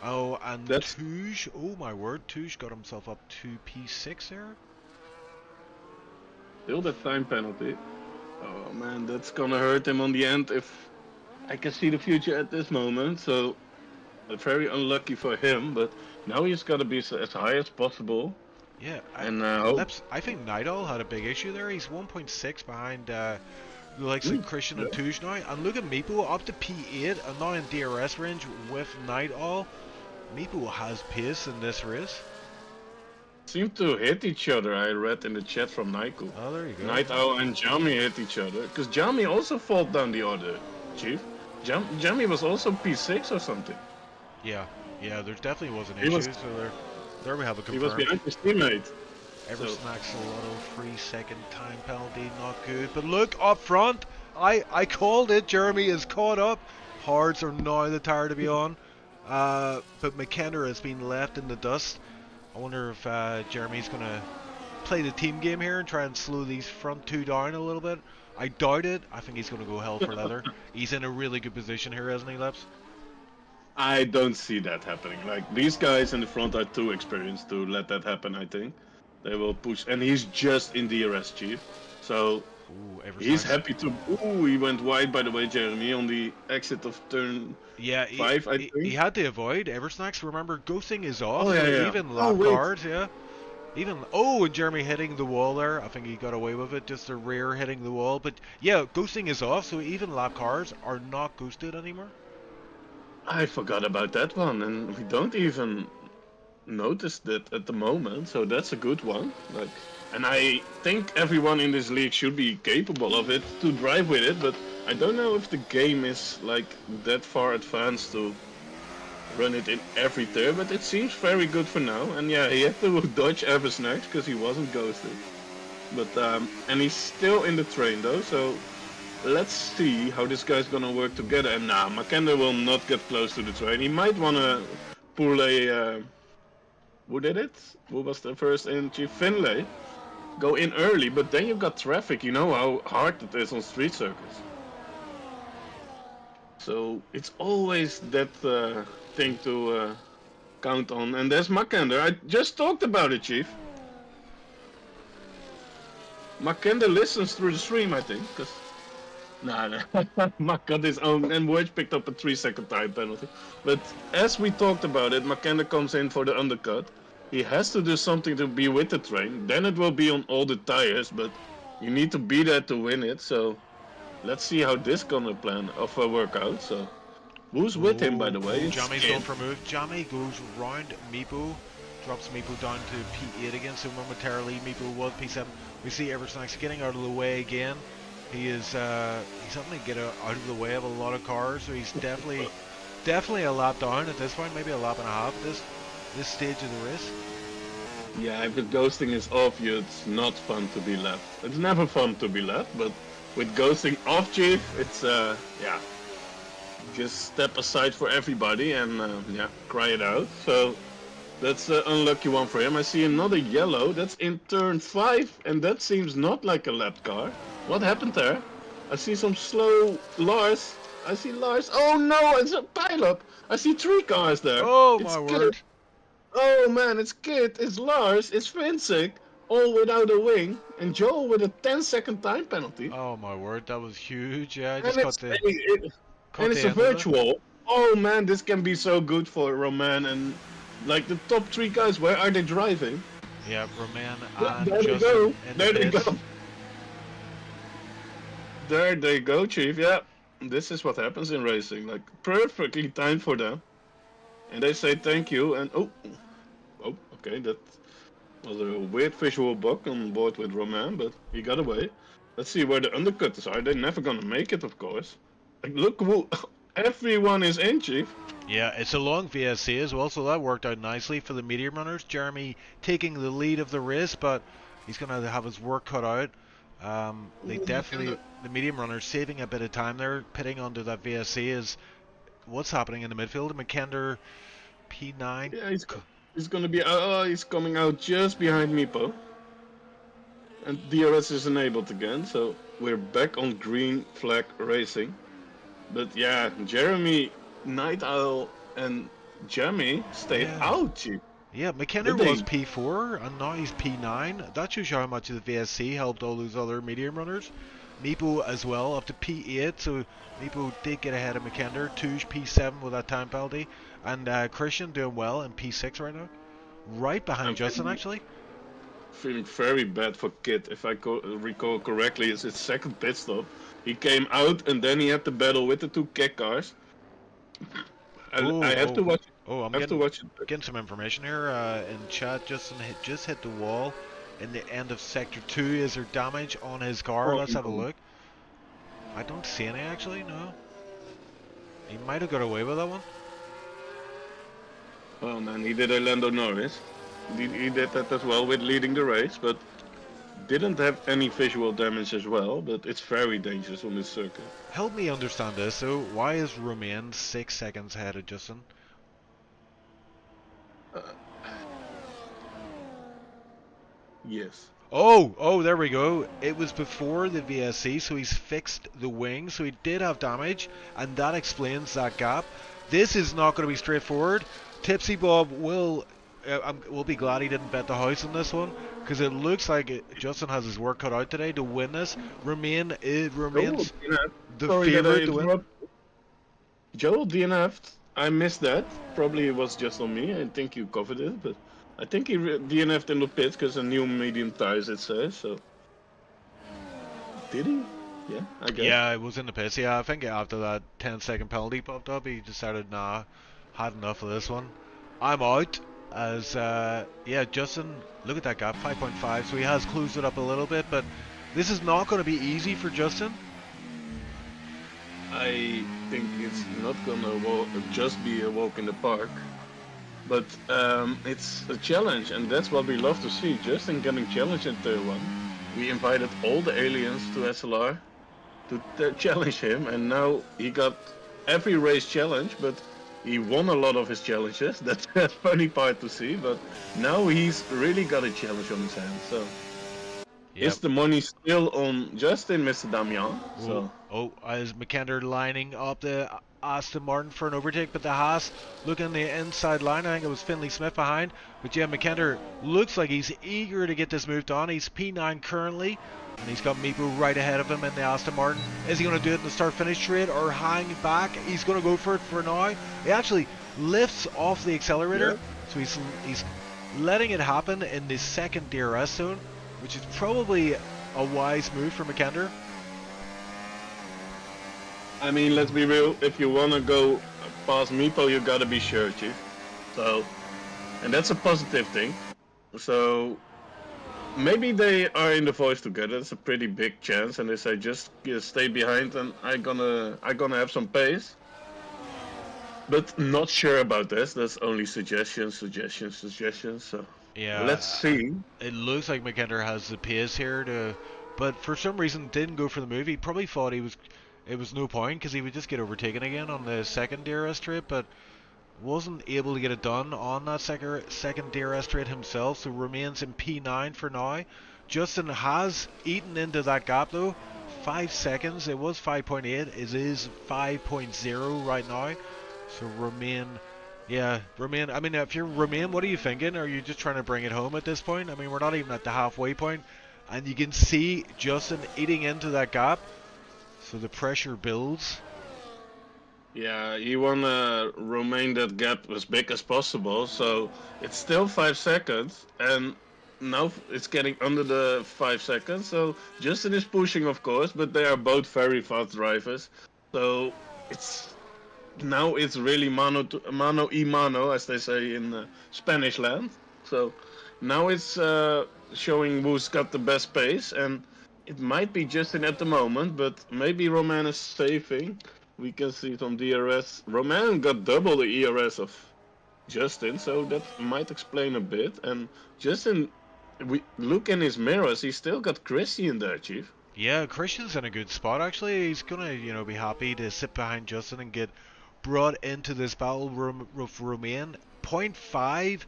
Oh, and Touge, oh my word, Touge got himself up to P6 there. Still that time penalty. Oh man, that's gonna hurt him on the end if I can see the future at this moment. So very unlucky for him, but now he's gotta be as high as possible. Yeah, and I think Night Owl had a big issue there. He's 1.6 behind the likes of Christian and Touge now. And look at Meepo up to P8 and now in DRS range with Night Owl. Meepo has pace in this race. Seem to hit each other, I read in the chat from Naiku. Oh, there you go. Night Owl and Jamie hit each other. Because Jamie also fought down the order, Chief. Jamie was also P6 or something. Yeah, there definitely was an issue. So there we have a confirmed. He was behind his teammate. Eversnax a little 3-second time penalty, not good. But look up front, I called it. Jeremy is caught up. Hards are now the tire to be on. But McKenna has been left in the dust. I wonder if Jeremy's going to play the team game here and try and slow these front two down a little bit. I doubt it. I think he's going to go hell for leather. He's in a really good position here, isn't he, Lips? I don't see that happening. Like, these guys in the front are too experienced to let that happen, I think. They will push. And he's just in DRS, Chief. So he's happy to... Ooh, he went wide, by the way, Jeremy, on the exit of turn 5, I think. He had to avoid Eversnax. Remember, ghosting is off. Oh, yeah. Even lap cars, yeah. Even... Oh, and Jeremy hitting the wall there. I think he got away with it. Just the rear hitting the wall. But, yeah, ghosting is off. So even lap cars are not ghosted anymore. I forgot about that one. And we don't even notice that at the moment. So that's a good one. Like... And I think everyone in this league should be capable of it to drive with it, but I don't know if the game is like that far advanced to run it in every turn, but it seems very good for now. And yeah, he had to dodge Eversnax because he wasn't ghosted. But and he's still in the train though, so let's see how this guy's gonna work together. And nah, McKenna will not get close to the train. He might wanna pull a who did it? Who was the first in? Chief Finlay. Go in early, but then you've got traffic. You know how hard it is on street circuits. So it's always that thing to count on. And there's Makender. I just talked about it, Chief. Makender listens through the stream, I think. Cause nah. Mak got his own, and Wedge picked up a 3-second time penalty. But as we talked about it, Makender comes in for the undercut. He has to do something to be with the train. Then it will be on all the tires, but you need to be there to win it. So let's see how this gonna work out. So who's with him, by the way? Jamie's going for a move. Jamie goes round Meepo, drops Meepo down to P8 again. So momentarily Meepo was P7. We see Eversnax getting out of the way again. He is he's having to get out of the way of a lot of cars, so he's definitely a lap down at this point, maybe a lap and a half at this stage of the race. Yeah, if the ghosting is off you, it's not fun to be left. It's never fun to be left, but with ghosting off, Chief, it's yeah, just step aside for everybody and yeah, cry it out. So that's an unlucky one for him. I see another yellow. That's in turn 5, and that seems not like a lap car. What happened there? I see some slow Lars. I see Lars. Oh no, it's a pileup. I see 3 cars there. Oh it's my word. Oh man, it's Kit, it's Lars, it's Vincent, all without a wing, and Joel with a 10-second time penalty. Oh my word, that was huge. Yeah, I just And got the and it's a virtual. Oh man, this can be so good for Roman and like the top 3 guys. Where are they driving? Yeah, Roman Yeah, and there they Justin. go. There they go. There they go, Chief. Yeah, this is what happens in racing. Like perfectly timed for them, and they say thank you. And oh, okay, that was a weird visual bug on board with Roman, but he got away. Let's see where the undercutters are. They're never gonna make it, of course. Like, look who, everyone is in, Chief. Yeah, it's a long VSC as well, so that worked out nicely for the medium runners. Jeremy taking the lead of the race, but he's going to have his work cut out. They definitely, the medium runners saving a bit of time there, pitting onto that VSC is what's happening in the midfield. McKender, P9. Yeah, he's gonna be, he's coming out just behind Meepo. And DRS is enabled again, so we're back on green flag racing. But yeah, Jeremy, Night Owl, and Jamie stayed out, Chief. Yeah, McKenna was P4 and now he's P9. That shows you how much of the VSC helped all those other medium runners. Meepo as well up to P8, so Meepo did get ahead of McKenna. Touge P7 with that time penalty, and Christian doing well in P6 right now, right behind Justin actually. Feeling very bad for Kit. If I recall correctly, it's his second pit stop. He came out and then he had to battle with the 2 kick cars. I have to watch it. Oh, I'm getting some information here in chat. Justin just hit the wall in the end of sector 2. Is there damage on his car? Let's have a look. I don't see any actually, no. He might have got away with that one. Oh man, he did a Lando Norris. He did that as well with leading the race, but didn't have any visual damage as well, but it's very dangerous on this circuit. Help me understand this, so why is Romain 6 seconds ahead of Justin? Yes. Oh, there we go. It was before the VSC, so he's fixed the wing, so he did have damage, and that explains that gap. This is not going to be straightforward. Tipsy Bob will be glad he didn't bet the house on this one, because it looks like Justin has his work cut out today to win this. Remains the favorite to win. Joel DNF'd. I missed that. Probably it was just on me. I think you covered it, but I think he DNF'd in the pits because a new medium tires, it says. So did he? Yeah, I guess. Yeah, it was in the pits. Yeah, I think after that 10-second penalty popped up, he decided, nah, had enough of this one. I'm out. As yeah, Justin, look at that gap, 5.5, so he has closed it up a little bit, but this is not going to be easy for Justin. I think it's not gonna just be a walk in the park, but it's a challenge, and that's what we love to see. Justin getting challenged in turn 1. We invited all the aliens to SLR to challenge him, and now he got every race challenge, but he won a lot of his challenges. That's the funny part to see, but now he's really got a challenge on his hands. So, is the money still on Justin, Mr. Damian? So Oh, as McKender lining up the Aston Martin for an overtake, but the Haas looking the inside line. I think it was Finley Smith behind. But yeah, McKender looks like he's eager to get this moved on. He's P9 currently, and he's got Meepo right ahead of him in the Aston Martin. Is he going to do it in the start-finish straight or hang back? He's going to go for it for now. He actually lifts off the accelerator, so he's letting it happen in the second DRS zone, which is probably a wise move for McKender. I mean, let's be real. If you want to go past Meepo, you gotta be sure, Chief. So, and that's a positive thing. So, maybe they are in the voice together. It's a pretty big chance, and they say just stay behind, and I gonna have some pace. But not sure about this. That's only suggestions. So Yeah, let's see. it looks like McKender has the pace here but for some reason didn't go for the move. He probably thought it was no point because he would just get overtaken again on the second DRS straight, but wasn't able to get it done on that second DRS straight himself, so remains in P9 for now. Justin has eaten into that gap though. 5 seconds. It was 5.8. It is 5.0 right now. So Romain, I mean, if you're Romain, what are you thinking? Are you just trying to bring it home at this point? I mean, we're not even at the halfway point, and you can see Justin eating into that gap. So the pressure builds. Yeah, you wanna remain that gap as big as possible. So it's still 5 seconds, and now it's getting under the 5 seconds. So Justin is pushing, of course, but they are both very fast drivers. So it's now it's really mano y mano, as they say in Spanish land. So now it's showing who's got the best pace, and it might be Justin at the moment, but maybe Roman is saving. We can see some DRS. Roman got double the ERS of Justin, so that might explain a bit. And Justin, we look in his mirrors, he's still got Christian there, Chief. Yeah, Christian's in a good spot actually. He's gonna, be happy to sit behind Justin and get brought into this battle with Romain. 0.5.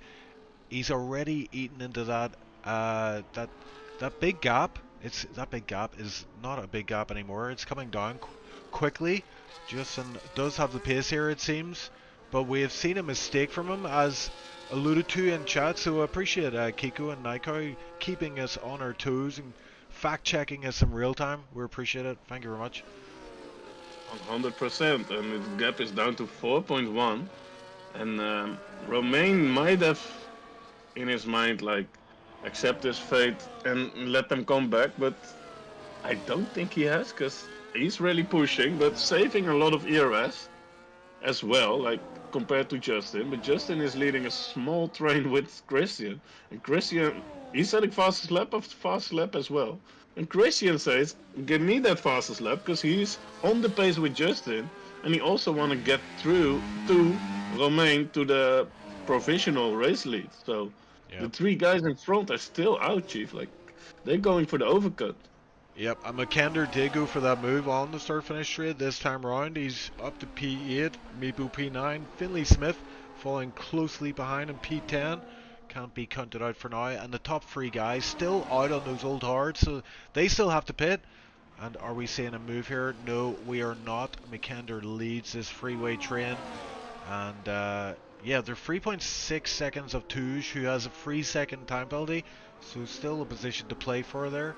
He's already eaten into that that big gap. That big gap is not a big gap anymore. It's coming down quickly. Justin does have the pace here, it seems, but we have seen a mistake from him, as alluded to in chat. So I appreciate Kiko and Naiko keeping us on our toes and fact checking us in real time. We appreciate it. Thank you very much. 100%, and the gap is down to 4.1. And Romain might have in his mind like accept his fate and let them come back, but I don't think he has, because he's really pushing but saving a lot of ERS as well, like compared to Justin. But Justin is leading a small train with Christian, and Christian, he's setting fastest lap after fast lap as well. And Christian says, give me that fastest lap, because he's on the pace with Justin, and he also want to get through to Romain to the provisional race lead. So Yep. the three guys in front are still out, Chief. Like, they're going for the overcut. Yep, and McKender did go for that move on the start finish straight this time around. He's up to P8, Meepo P9, Finley Smith following closely behind in P10. Can't be counted out for now, and the top three guys still out on those old hards, so they still have to pit. And are we seeing a move here? No, we are not. McKender leads this freeway train, and yeah, they're 3.6 seconds of Touge, who has a 3-second time penalty, so still a position to play for there.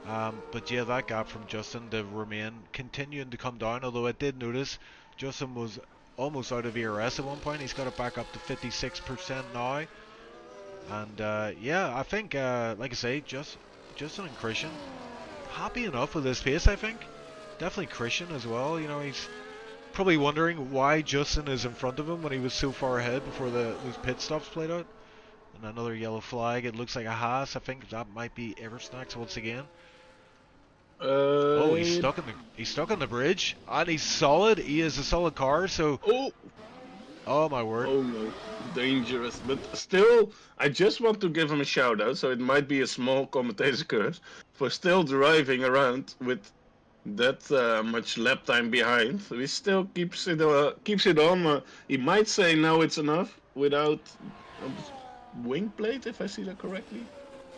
But yeah, that gap from Justin to Romain continuing to come down, although I did notice Justin was almost out of ERS at one point. He's got it back up to 56% now. And yeah, I think, like I say, Justin and Christian, happy enough with this pace, I think. Definitely Christian as well. He's probably wondering why Justin is in front of him when he was so far ahead before those pit stops played out. And another yellow flag. It looks like a Haas. I think that might be Eversnacks once again. Oh, he's stuck on the bridge, and he's solid. He is a solid car. So, oh my word. Oh no, dangerous. But still, I just want to give him a shout out. So it might be a small commentator's curse for still driving around with that much lap time behind. He still keeps it on. He might say now it's enough without wing plate, if I see that correctly.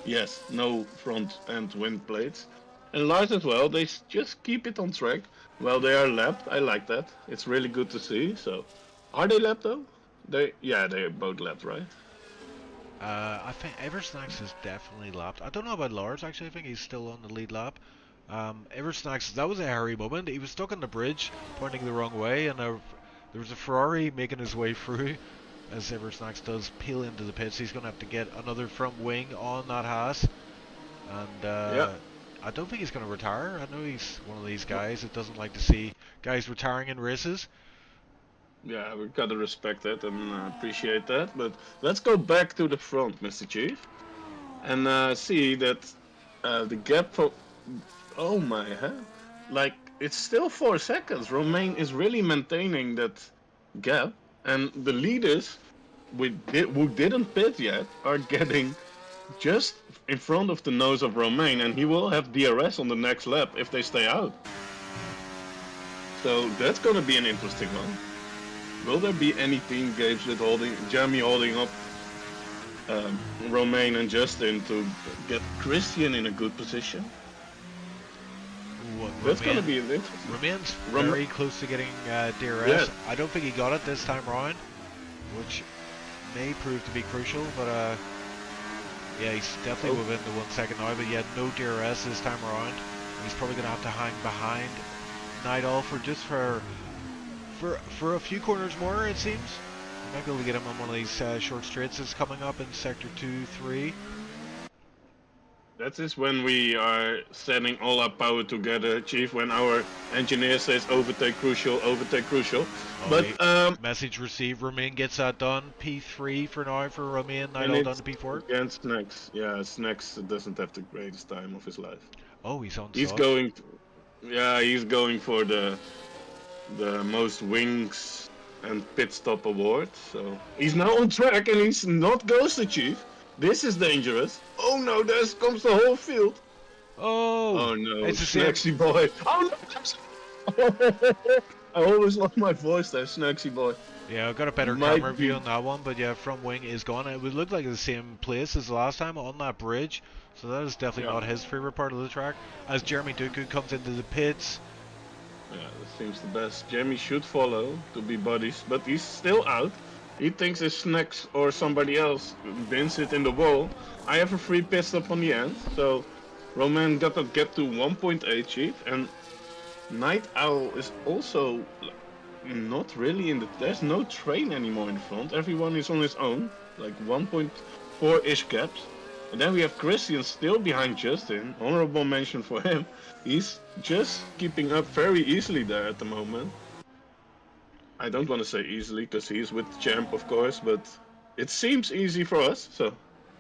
Yes, no front end wing plates. And Lars as well. They just keep it on track. Well, they are lapped. I like that. It's really good to see. So, are they lapped though? They're both lapped, right? I think Eversnacks is definitely lapped. I don't know about Lars actually. I think he's still on the lead lap. Eversnacks, that was a hairy moment. He was stuck on the bridge, pointing the wrong way, and there was a Ferrari making his way through. As Eversnacks does peel into the pits, he's going to have to get another front wing on that Haas. And Yeah. I don't think he's going to retire. I know he's one of these guys that doesn't like to see guys retiring in races. Yeah, we gotta respect that and appreciate that. But let's go back to the front, Mr. Chief, and see that the gap for. Oh my, huh? Like, it's still 4 seconds. Romain is really maintaining that gap, and the leaders who didn't pit yet are getting just in front of the nose of Romain, and he will have DRS on the next lap if they stay out. So that's gonna be an interesting one. Will there be any team games with Jeremy holding up Romain and Justin to get Christian in a good position? That's gonna be interesting. Romain's very close to getting DRS. Yes. I don't think he got it this time round, which may prove to be crucial, but yeah, he's definitely within the 1 second now, but he had no DRS this time around. He's probably going to have to hang behind Nidal for a few corners more, it seems. We might be able to get him on one of these short straights that's coming up in sector 2, 3. That is when we are sending all our power together, Chief, when our engineer says overtake crucial, overtake crucial. Oh, but message received, Romain gets that done. P3 for now for Romain, Nidal done to P4. Against Snacks. Yeah, Snacks doesn't have the greatest time of his life. Oh, he's on He's soft. he's going for the most wings and pit stop award. So he's now on track and he's not ghosted, Chief. This is dangerous. Oh no, there comes the whole field. Oh no, it's a Snacksy boy. Oh no, I always lost my voice there, Snacksy boy. Yeah, I've got a better camera view on that one, but yeah, front wing is gone. It would look like the same place as last time on that bridge, so that is definitely not his favorite part of the track. As Jeremy Duku comes into the pits. Yeah, that seems the best. Jeremy should follow to be buddies, but he's still out. He thinks it's Snacks or somebody else bins it in the wall. I have a free pit stop on the end, so Romain got to get to 1.8, Chief, and Night Owl is also not really in the. There's no train anymore in front. Everyone is on his own, like 1.4-ish gaps. And then we have Christian still behind Justin. Honorable mention for him. He's just keeping up very easily there at the moment. I don't want to say easily because he's with the champ, of course, but it seems easy for us. So,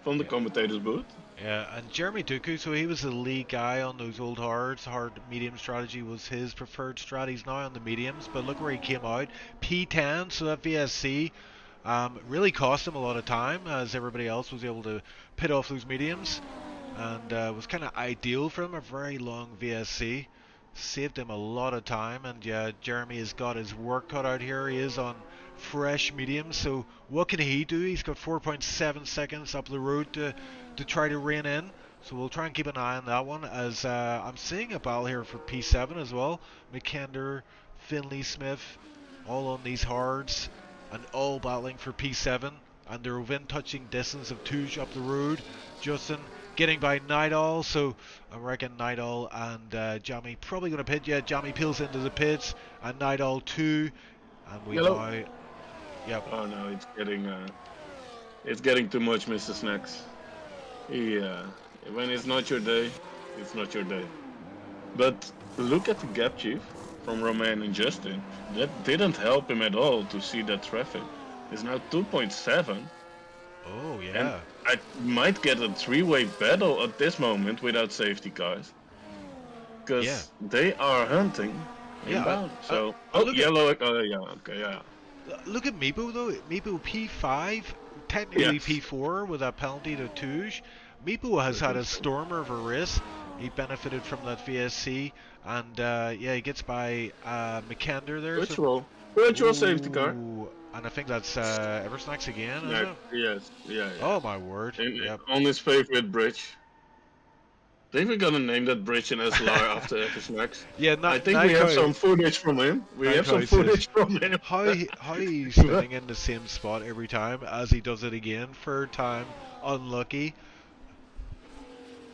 from the commentator's booth. Yeah, and Jeremy Duku, so he was the lead guy on those old hards. Hard medium strategy was his preferred strat. He's now on the mediums, but look where he came out. P10, so that VSC really cost him a lot of time, as everybody else was able to pit off those mediums, and was kind of ideal for him. A very long VSC saved him a lot of time, and yeah, Jeremy has got his work cut out here. He is on fresh mediums, so what can he do? He's got 4.7 seconds up the road to try to rein in, so we'll try and keep an eye on that one, as I'm seeing a battle here for P7 as well. McKender, Finley Smith, all on these hards, and all battling for P7, and they're within touching distance of Touche up the road. Justin getting by Nidal, so I reckon Nidal and Jamie probably going to pit. Yeah, Jamie peels into the pits, and Nidal too, and we now... Yep. Oh no, it's getting too much, Mr. Snacks. Yeah, when it's not your day, it's not your day. But look at the gap, Chief, from Romain and Justin. That didn't help him at all to see that traffic. It's now 2.7. Oh, yeah. And I might get a three-way battle at this moment without safety cars. Because they are hunting inbound. So, yellow. Yeah, okay, yeah. Look at Meepo though. Meepo P5, technically P4 with a penalty to Touche. Meepo has had a stormer of a race. He benefited from that VSC, and yeah, he gets by McKender there. Virtual safety car. And I think that's Eversnacks again, isn't it? Yes, yeah. Oh my word. On his favorite bridge. think we're gonna name that bridge in SLR after FS Max. Yeah, I think we have Naiko. some footage from him. We have some Naiko says footage from him. how he's sitting in the same spot every time as he does it again. Third time, unlucky.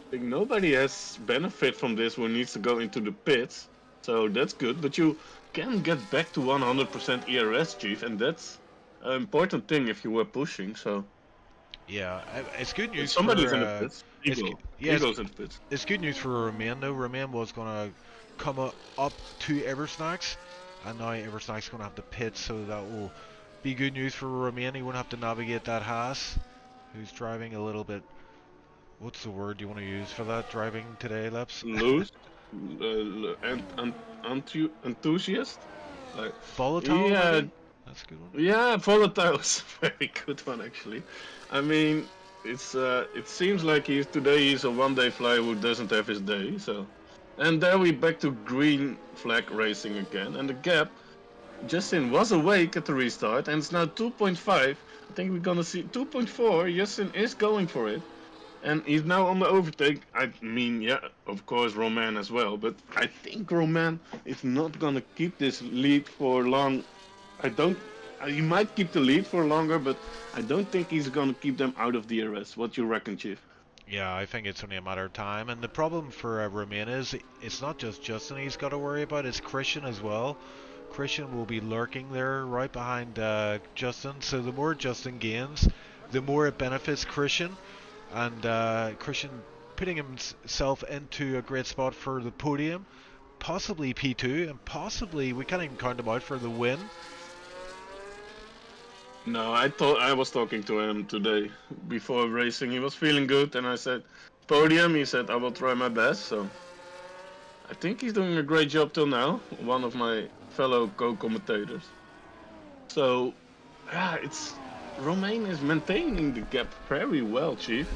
I think nobody has benefit from this who needs to go into the pits, so that's good. But you can get back to 100% ERS, Chief, and that's an important thing if you were pushing. So Yeah, it's good if news somebody's for in the pits, it's yeah, Eagle's in the pits. it's good news for Romain though. Romain was gonna come up to Eversnacks, and now Eversnacks gonna have to pit, so that will be good news for Romain. He won't have to navigate that Haas, who's driving a little bit. What's the word you want to use for that driving today, Lips? Loose and enthusiast. Like, Volatile, yeah, maybe? That's a good one. yeah, volatile is a very good one actually. I mean, it seems like he's a one-day flyer who doesn't have his day. So, and there we back to green flag racing again, and the gap. Justin was awake at the restart, and it's now 2.5. I think we're gonna see 2.4. Justin is going for it. And he's now on the overtake. I mean, yeah, of course, Roman as well. But I think Roman is not gonna keep this lead for long. I don't. He might keep the lead for longer, but I don't think he's gonna keep them out of DRS. What you reckon, Chief? Yeah, I think it's only a matter of time. And the problem for Romain is it's not just Justin he's got to worry about, it's Christian as well. Christian will be lurking there right behind Justin. So the more Justin gains, the more it benefits Christian. And Christian putting himself into a great spot for the podium, possibly P2, and possibly, we can't even count him out for the win. No, I was talking to him today before racing. He was feeling good, and I said, podium. He said, I will try my best. So I think he's doing a great job till now. One of my fellow co-commentators. So yeah, it's Romain is maintaining the gap very well, Chief.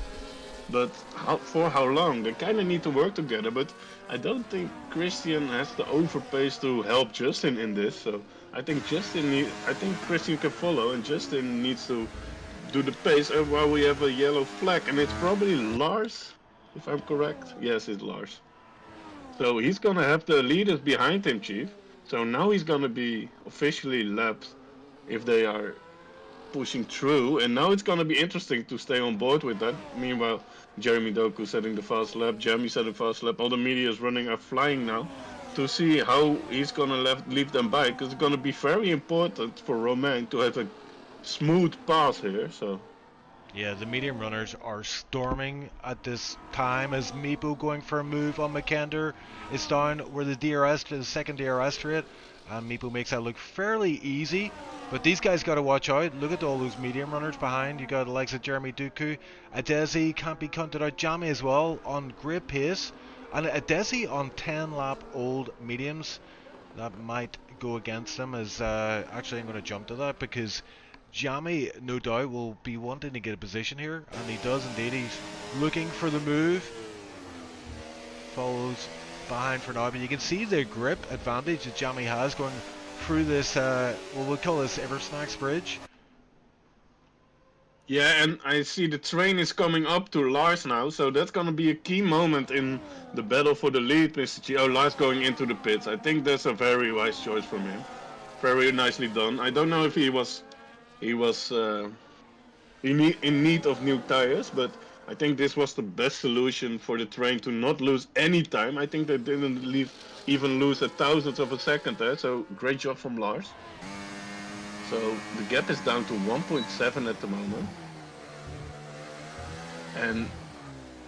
But for how long? They kind of need to work together. But I don't think Christian has the overpace to help Justin in this. So I think I think Christian can follow, and Justin needs to do the pace. While we have a yellow flag, and it's probably Lars, if I'm correct. Yes, it's Lars. So he's gonna have the leaders behind him, Chief. So now he's gonna be officially lapped if they are pushing through, and now it's gonna be interesting to stay on board with that. Meanwhile, Jeremy Doku setting the fast lap, Jamie setting the fast lap, all the media is flying now to see how he's gonna leave them by, because it's gonna be very important for Romain to have a smooth pass here. So yeah, the medium runners are storming at this time as Meepo going for a move on McKender is down where the second DRS straight, and Meepo makes that look fairly easy. But these guys got to watch out. Look at all those medium runners behind. You got the likes of Jeremy Duku. Adesi can't be counted out. Jamie as well on great pace. And Adesi on 10 lap old mediums. That might go against him. Actually, I'm going to jump to that because Jamie, no doubt, will be wanting to get a position here. And he does indeed. He's looking for the move. Follows behind for now. But you can see the grip advantage that Jamie has going through this, we'll call this Eversnacks Bridge. yeah, and I see the train is coming up to Lars now, so that's gonna be a key moment in the battle for the lead, Mr. G. Oh, Lars going into the pits. I think that's a very wise choice from him. Very nicely done. I don't know if he was in need of new tires, but I think this was the best solution for the train to not lose any time. I think they didn't even lose a thousandth of a second there, so great job from Lars. So the gap is down to 1.7 at the moment. And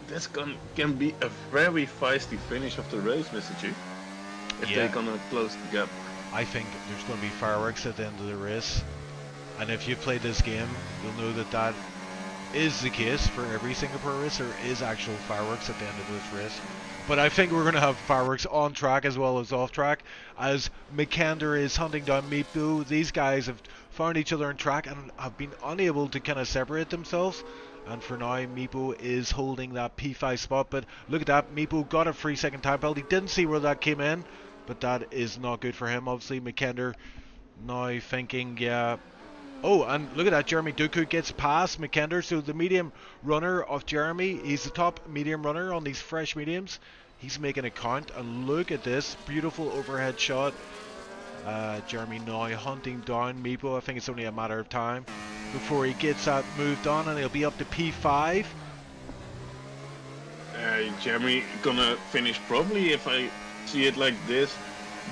this can be a very feisty finish of the race, Mr. G. If they're gonna close the gap. I think there's going to be fireworks at the end of the race. And if you've played this game, you'll know that that is the case for every Singapore race. There is actual fireworks at the end of this race. But I think we're going to have fireworks on track as well as off track, as McKender is hunting down Meepo. These guys have found each other on track and have been unable to kind of separate themselves. And for now, Meepo is holding that P5 spot. But look at that, Meepo got a 3-second time penalty. Didn't see where that came in, but that is not good for him. Obviously, McKender now thinking, yeah, Oh, and look at that, Jeremy Duku gets past McKender, so the medium runner of Jeremy, he's the top medium runner on these fresh mediums. He's making a count, and look at this beautiful overhead shot. Jeremy now hunting down Meepo. I think it's only a matter of time before he gets that moved on, and he'll be up to P5. Jeremy gonna finish probably, if I see it like this,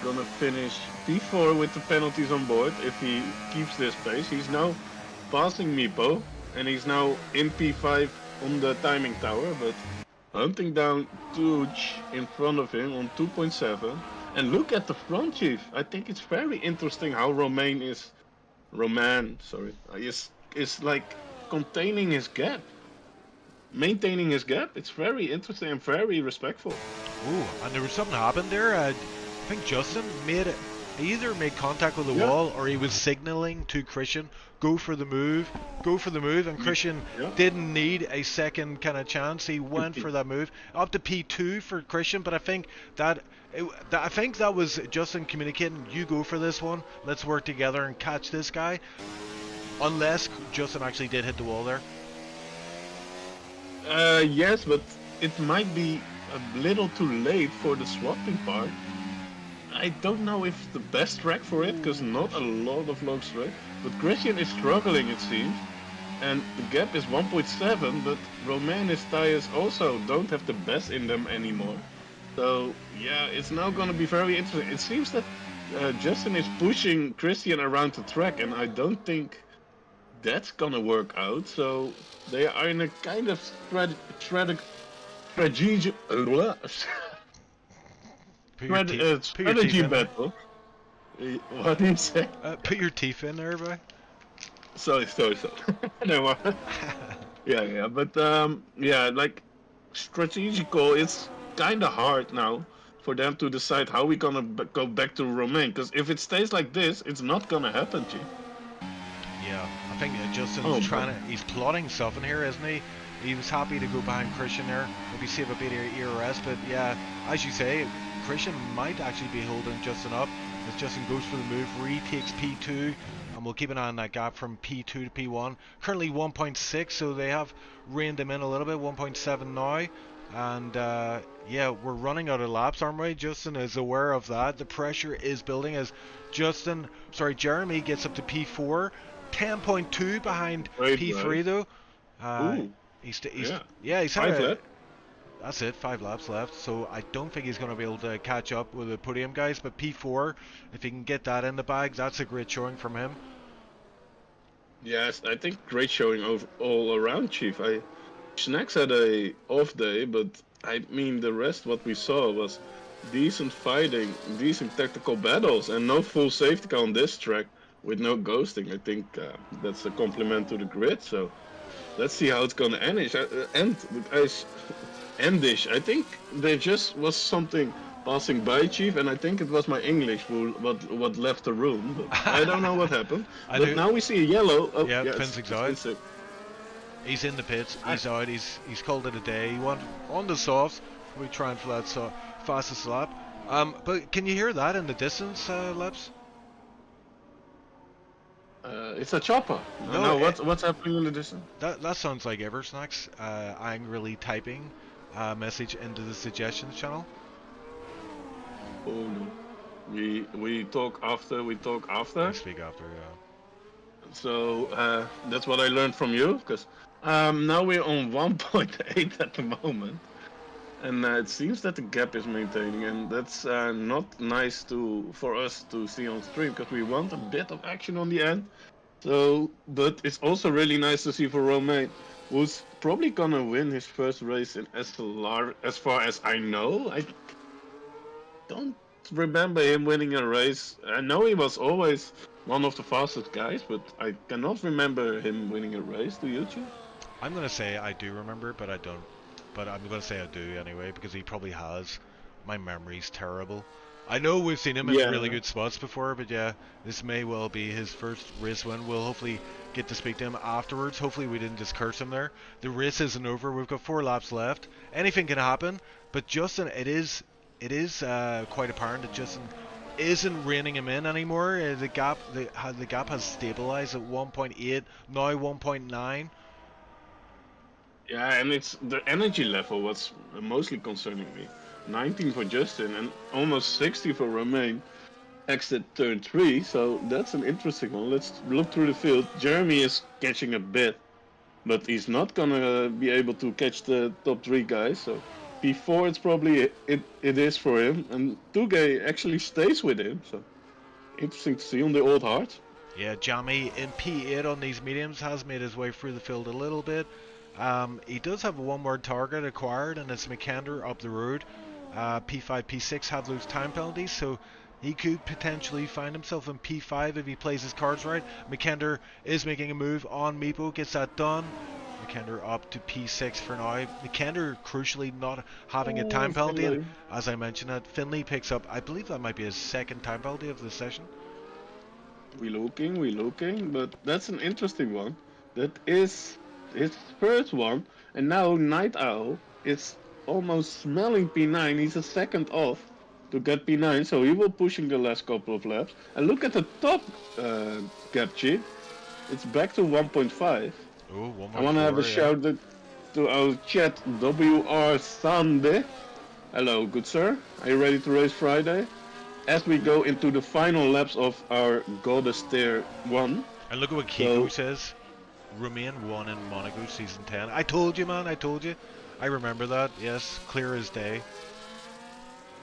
gonna finish P4 with the penalties on board if he keeps this pace. He's now passing Meepo, and he's now in P5 on the timing tower, but hunting down Tooch in front of him on 2.7. And look at the front, Chief. I think it's very interesting how Roman is like containing his gap, maintaining his gap. It's very interesting and very respectful. Ooh, and there was something happened there. I think Justin he either made contact with the wall or he was signaling to Christian, go for the move, and Christian didn't need a second kind of chance. He went for that move. Up to P2 for Christian, but I think that was Justin communicating, you go for this one, let's work together and catch this guy. Unless Justin actually did hit the wall there. Yes, but it might be a little too late for the swapping part. I don't know if the best track for it, because not a lot of long straight. But Christian is struggling, it seems. And the gap is 1.7, but Roman's tires also don't have the best in them anymore. So, yeah, it's now going to be very interesting. It seems that Justin is pushing Christian around the track, and I don't think that's going to work out. So, they are in a kind of strategy battle. What do you say? Put your teeth in there, boy. Sorry. No. Yeah, but like strategical, it's kind of hard now for them to decide how we're gonna go back to Romain. Because if it stays like this, it's not gonna happen, G. Yeah, I think Justin's he's plotting something here, isn't he? He was happy to go behind Christian there, maybe save a bit of ERS, but yeah, as you say, Christian might actually be holding Justin up as Justin goes for the move, retakes P2, and we'll keep an eye on that gap from P2 to P1. Currently 1.6, so they have reined him in a little bit, 1.7 now, and yeah, we're running out of laps, aren't we? Justin is aware of that. The pressure is building as Jeremy gets up to P4, 10.2 behind P3 though. He's had 5 left. That's it, 5 laps left, so I don't think he's going to be able to catch up with the podium guys, but P4, if he can get that in the bag, that's a great showing from him. Yes, I think great showing all around, Chief. Snacks had a off day, but I mean the rest what we saw was decent fighting, decent tactical battles, and no full safety car on this track with no ghosting. I think that's a compliment to the grid, so let's see how it's going to end. I think there just was something passing by, Chief, and I think it was my English what left the room. But I don't know what happened. But now we see a yellow. Oh, yeah, Pinsig's out. He's in the pits. He's out. He's called it a day. He went on the softs. We try and flat fastest lap. But can you hear that in the distance, Leps? It's a chopper. No, what's happening in the distance? That sounds like Eversnacks angrily typing a message into the suggestions channel. Oh no. We talk after. We speak after, yeah. So that's what I learned from you, because now we're on 1.8 at the moment, and it seems that the gap is maintaining, and that's not nice for us to see on stream, because we want a bit of action on the end. So, but it's also really nice to see for Romain, who's probably gonna win his first race in SLR, as far as I know. I don't remember him winning a race. I know he was always one of the fastest guys, but I cannot remember him winning a race. Do you, Chief? I'm gonna say I do remember, but I don't. But I'm gonna say I do anyway, because he probably has. My memory's terrible. I know we've seen him in really good spots before, but yeah, this may well be his first race win. We'll hopefully get to speak to him afterwards. Hopefully we didn't just curse him there. The race isn't over. We've got 4 laps left. Anything can happen, but Justin, it is quite apparent that Justin isn't reining him in anymore. The gap has stabilized at 1.8, now 1.9. Yeah, and it's the energy level what's mostly concerning me. 19 for Justin and almost 60 for Romain. Exit turn 3, so that's an interesting one. Let's look through the field. Jeremy is catching a bit, but he's not gonna be able to catch the top 3 guys, so P4 it's probably it is for him, and Tugay actually stays with him, so interesting to see on the old heart. Yeah, Jamie in P8 on these mediums has made his way through the field a little bit. He does have one more target acquired, and it's McKender up the road. P5, P6 have those time penalties, so he could potentially find himself in P5 if he plays his cards right. McKender is making a move on Meepo, gets that done. McKender up to P6 for now. McKender crucially not having a time penalty, and as I mentioned that, Finley picks up, I believe that might be his second time penalty of the session. We looking, but that's an interesting one. That is his first one, and now Night Owl is almost smelling P9. He's a second off to get P9, so he will pushing the last couple of laps. And look at the top gap cheat. It's back to 1.5. Oh, I want to have a shout out to our chat, WR Sande. Hello, good sir. Are you ready to race Friday? As we go into the final laps of our Goddess Tier 1. And look at what Kiko says. Romain won in Monaco season 10. I told you, man, I told you. I remember that, yes, clear as day.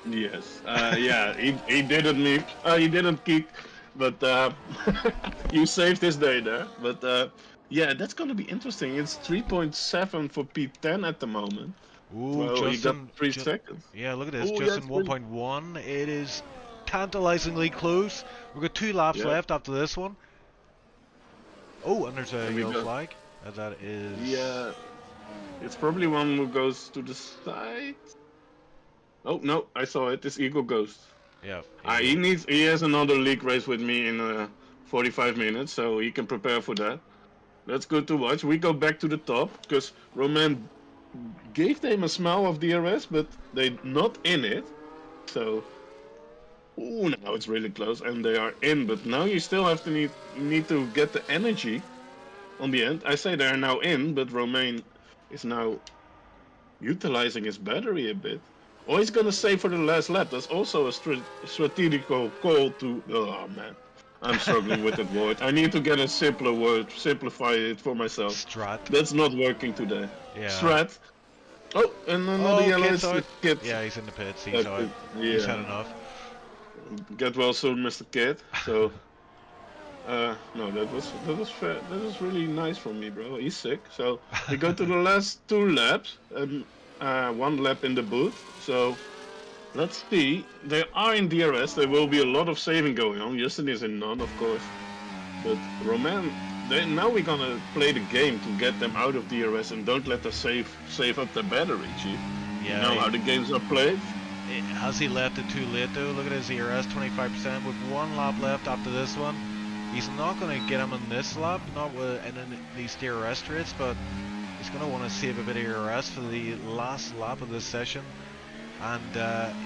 Yes, yeah, he didn't leave, he didn't kick, but you saved his day there. But yeah, that's gonna be interesting. It's 3.7 for P10 at the moment. Ooh, well, Justin, he got 3 seconds. Yeah, look at this, Ooh, Justin 1.1. It is tantalizingly close. We've got 2 laps left after this one. Oh, and there's a yellow flag. That is... Yeah, it's probably one who goes to the side. Oh no, I saw it. This Eagle Ghost. Yeah. He has another league race with me in 45 minutes, so he can prepare for that. That's good to watch. We go back to the top because Romain gave them a smell of DRS, but they're not in it. So, ooh, now it's really close, and they are in. But now you still have to need to get the energy on the end. I say they are now in, but Romain is now utilizing his battery a bit. Or he's gonna save for the last lap. That's also a strategical call to. Oh man, I'm struggling with that word. I need to get a simpler word, simplify it for myself. Strat. That's not working today. Yeah. Strat. Oh, and another yellow is the Kid. Yeah, he's in the pits. He's out. Yeah. He's had enough. Get well soon, Mr. Kid. So. No, that was fair. That was really nice from me, bro. He's sick. So we go to the last 2 laps and 1 lap in the booth. So let's see. They are in DRS. There will be a lot of saving going on. Justin is in none, of course. But Romain, now we're gonna play the game to get them out of DRS and don't let us save up the battery, Chief. Yeah. You know how the games are played. Has he left it too late though? Look at his DRS, 25% with 1 lap left after this one. He's not going to get him in this lap, not in these DRS straights, but he's going to want to save a bit of DRS for the last lap of this session. And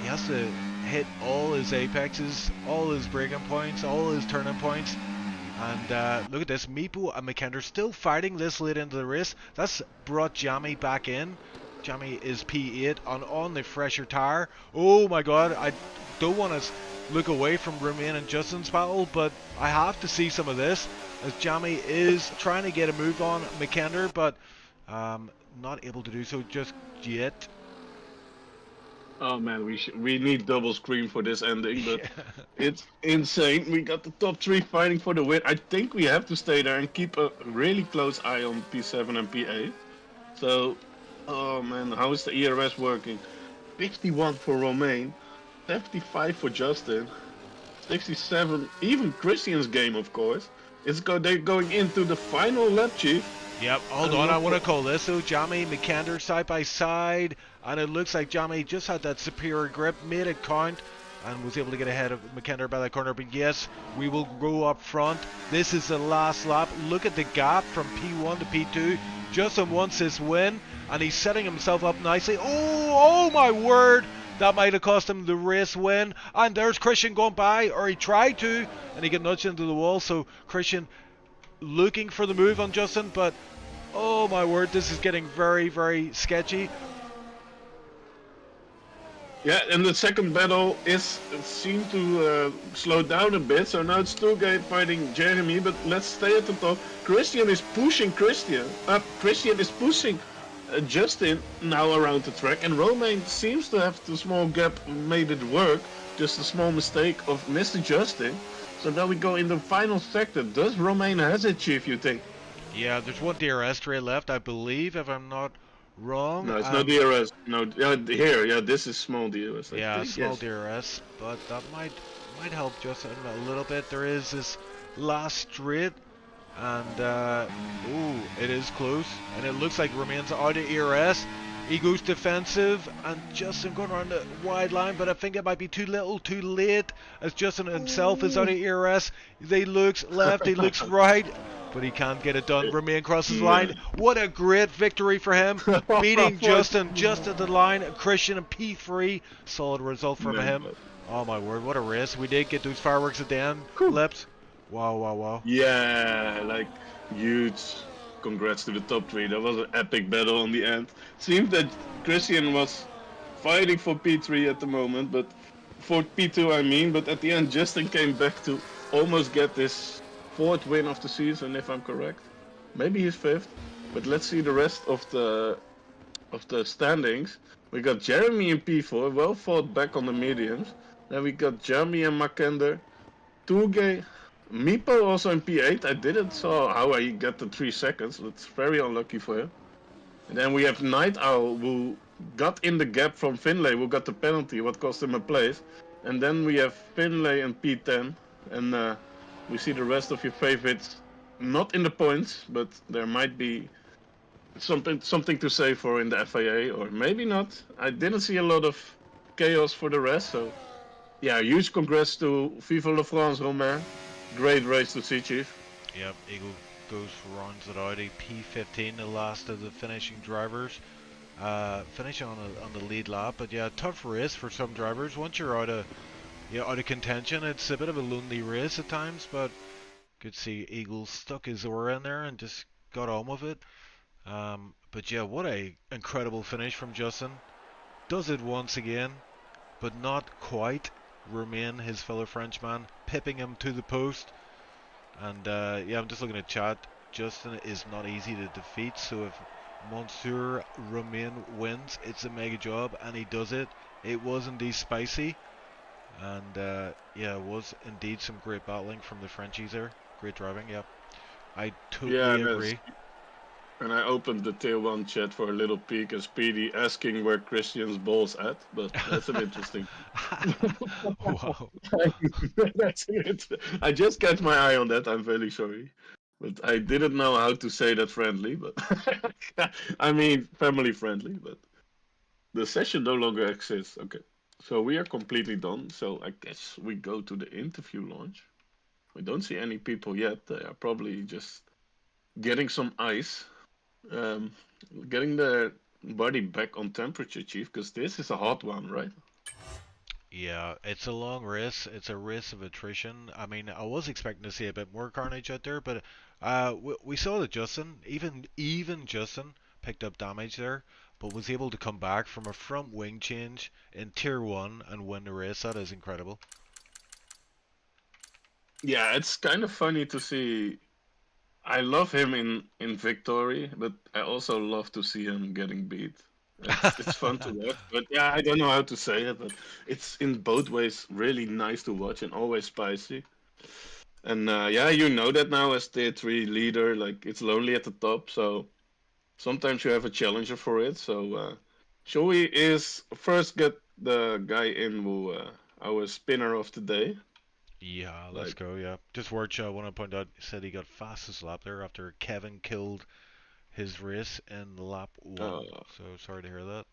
he has to hit all his apexes, all his braking points, all his turning points. And look at this, Meepo and McKender still fighting this late into the race. That's brought Jamie back in. Jamie is P8 on the fresher tire. Oh my god, I don't want to look away from Romain and Justin's battle, but I have to see some of this as Jamie is trying to get a move on McKender, but not able to do so just yet. Oh man, we need double screen for this ending, but it's insane. We got the top 3 fighting for the win. I think we have to stay there and keep a really close eye on P7 and P8. So, oh man, how is the ERS working? 51 for Romain. 75 for Justin, 67, even Christian's game, of course. They're going into the final lap, Chief. Yep, hold on, I want to call this. So, Jamie, McKender side by side, and it looks like Jamie just had that superior grip, made it count, and was able to get ahead of McKender by that corner. But yes, we will go up front. This is the last lap. Look at the gap from P1 to P2. Justin wants this win, and he's setting himself up nicely. Oh my word! That might have cost him the race win. And there's Christian going by, or he tried to, and he got nudged into the wall. So Christian looking for the move on Justin, but oh my word, this is getting very, very sketchy. Yeah, and the second battle seemed to slow down a bit. So now it's Turgay fighting Jeremy, but let's stay at the top. Christian is pushing Christian. Christian is pushing Justin now around the track, and Romain seems to have the small gap made it work. Just a small mistake of Mr. Justin. So now we go in the final sector. Does Romain has it, Chief, you think? Yeah, there's one DRS straight left, I believe, if I'm not wrong. No, it's no DRS. No, here, yeah, this is small DRS. Yeah, small yes. DRS, but that might help Justin a little bit. There is this last straight, and ooh, it is close, and it looks like Romain's out of ERS. He goes defensive, and Justin going around the wide line, but I think it might be too little, too late, as Justin himself is out of ERS. He looks left, he looks right, but he can't get it done. Romain crosses the line. What a great victory for him, beating Justin just at the line. Christian in P3, solid result from him. Oh my word, what a race. We did get those fireworks at the end, Lips. Wow, wow, wow. Yeah, like, huge congrats to the top three. That was an epic battle on the end. Seems that Christian was fighting for P3 at the moment, but for P2 I mean, but at the end Justin came back to almost get this fourth win of the season, if I'm correct. Maybe his fifth, but let's see the rest of the standings. We got Jeremy in P4, well fought back on the mediums. Then we got Jeremy and Makender, Turgay, Meepo also in P8. I didn't saw how he got the 3 seconds. That's very unlucky for him. And then we have Night Owl, who got in the gap from Finlay, who got the penalty, what cost him a place. And then we have Finlay in P10. And we see the rest of your favorites not in the points, but there might be something to say for in the FIA, or maybe not. I didn't see a lot of chaos for the rest, so yeah, huge congrats to Viva La France, Romain. Great race to see, Chief. Yep, Eagle goes rounds it out. P15, the last of the finishing drivers. Finishing on the lead lap, but yeah, tough race for some drivers. Once you're out of contention, it's a bit of a lonely race at times. But good to see Eagle stuck his oar in there and just got on with it. But yeah, what a incredible finish from Justin. Does it once again, but not quite. Romain, his fellow Frenchman, pipping him to the post. And yeah, I'm just looking at chat. Justin is not easy to defeat, so if Monsieur Romain wins, it's a mega job, and he does it. It was indeed spicy, and yeah, it was indeed some great battling from the Frenchies there. Great driving, yep. I totally agree. And I opened the tier 1 chat for a little peek and Speedy asking where Christian's ball's at, but that's an interesting. Wow. I just got my eye on that, I'm very sorry. But I didn't know how to say that friendly, but I mean family friendly, but the session no longer exists. Okay. So we are completely done. So I guess we go to the interview launch. We don't see any people yet. They are probably just getting some ice. Getting their body back on temperature, Chief, because this is a hot one, right? Yeah, it's a long race. It's a race of attrition. I mean, I was expecting to see a bit more carnage out there, but we saw that Justin, even Justin, picked up damage there, but was able to come back from a front wing change in Tier 1 and win the race. That is incredible. Yeah, it's kind of funny to see. I love him in victory, but I also love to see him getting beat. It's fun to watch, but yeah, I don't know how to say it, but it's in both ways really nice to watch and always spicy. And yeah, you know that now as tier 3 leader, like it's lonely at the top, so sometimes you have a challenger for it. So shall we first get the guy in who our spinner of the day? Yeah, let's go, yeah. Just Warch, I want to point out, said he got fastest lap there after Kevin killed his race in lap 1. So sorry to hear that.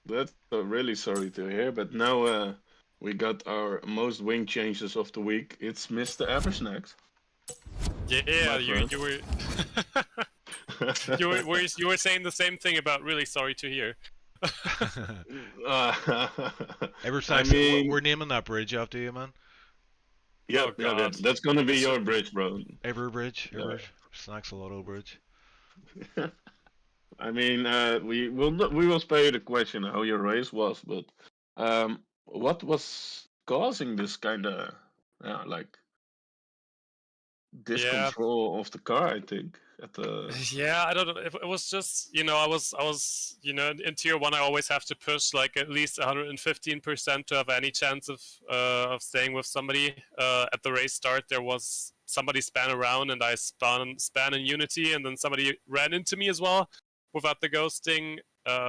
That's really sorry to hear, but now we got our most wing changes of the week. It's Mr. Eversnack. Yeah, you were you were saying the same thing about really sorry to hear. Ever I since mean, we're naming that bridge after you, man. yeah, Oh yeah, God. that's gonna be This your bridge, bro. Ever bridge, Yeah. ever snacks a lot bridge. I mean, we will spare you the question how your race was, but what was causing this kind of like Yeah. discontrol of the car? I think at the Yeah, I don't know. It was just, I was, in tier one, I always have to push like at least 115% to have any chance of staying with somebody. At the race start, there was somebody span around, and I span in Unity, and then somebody ran into me as well without the ghosting.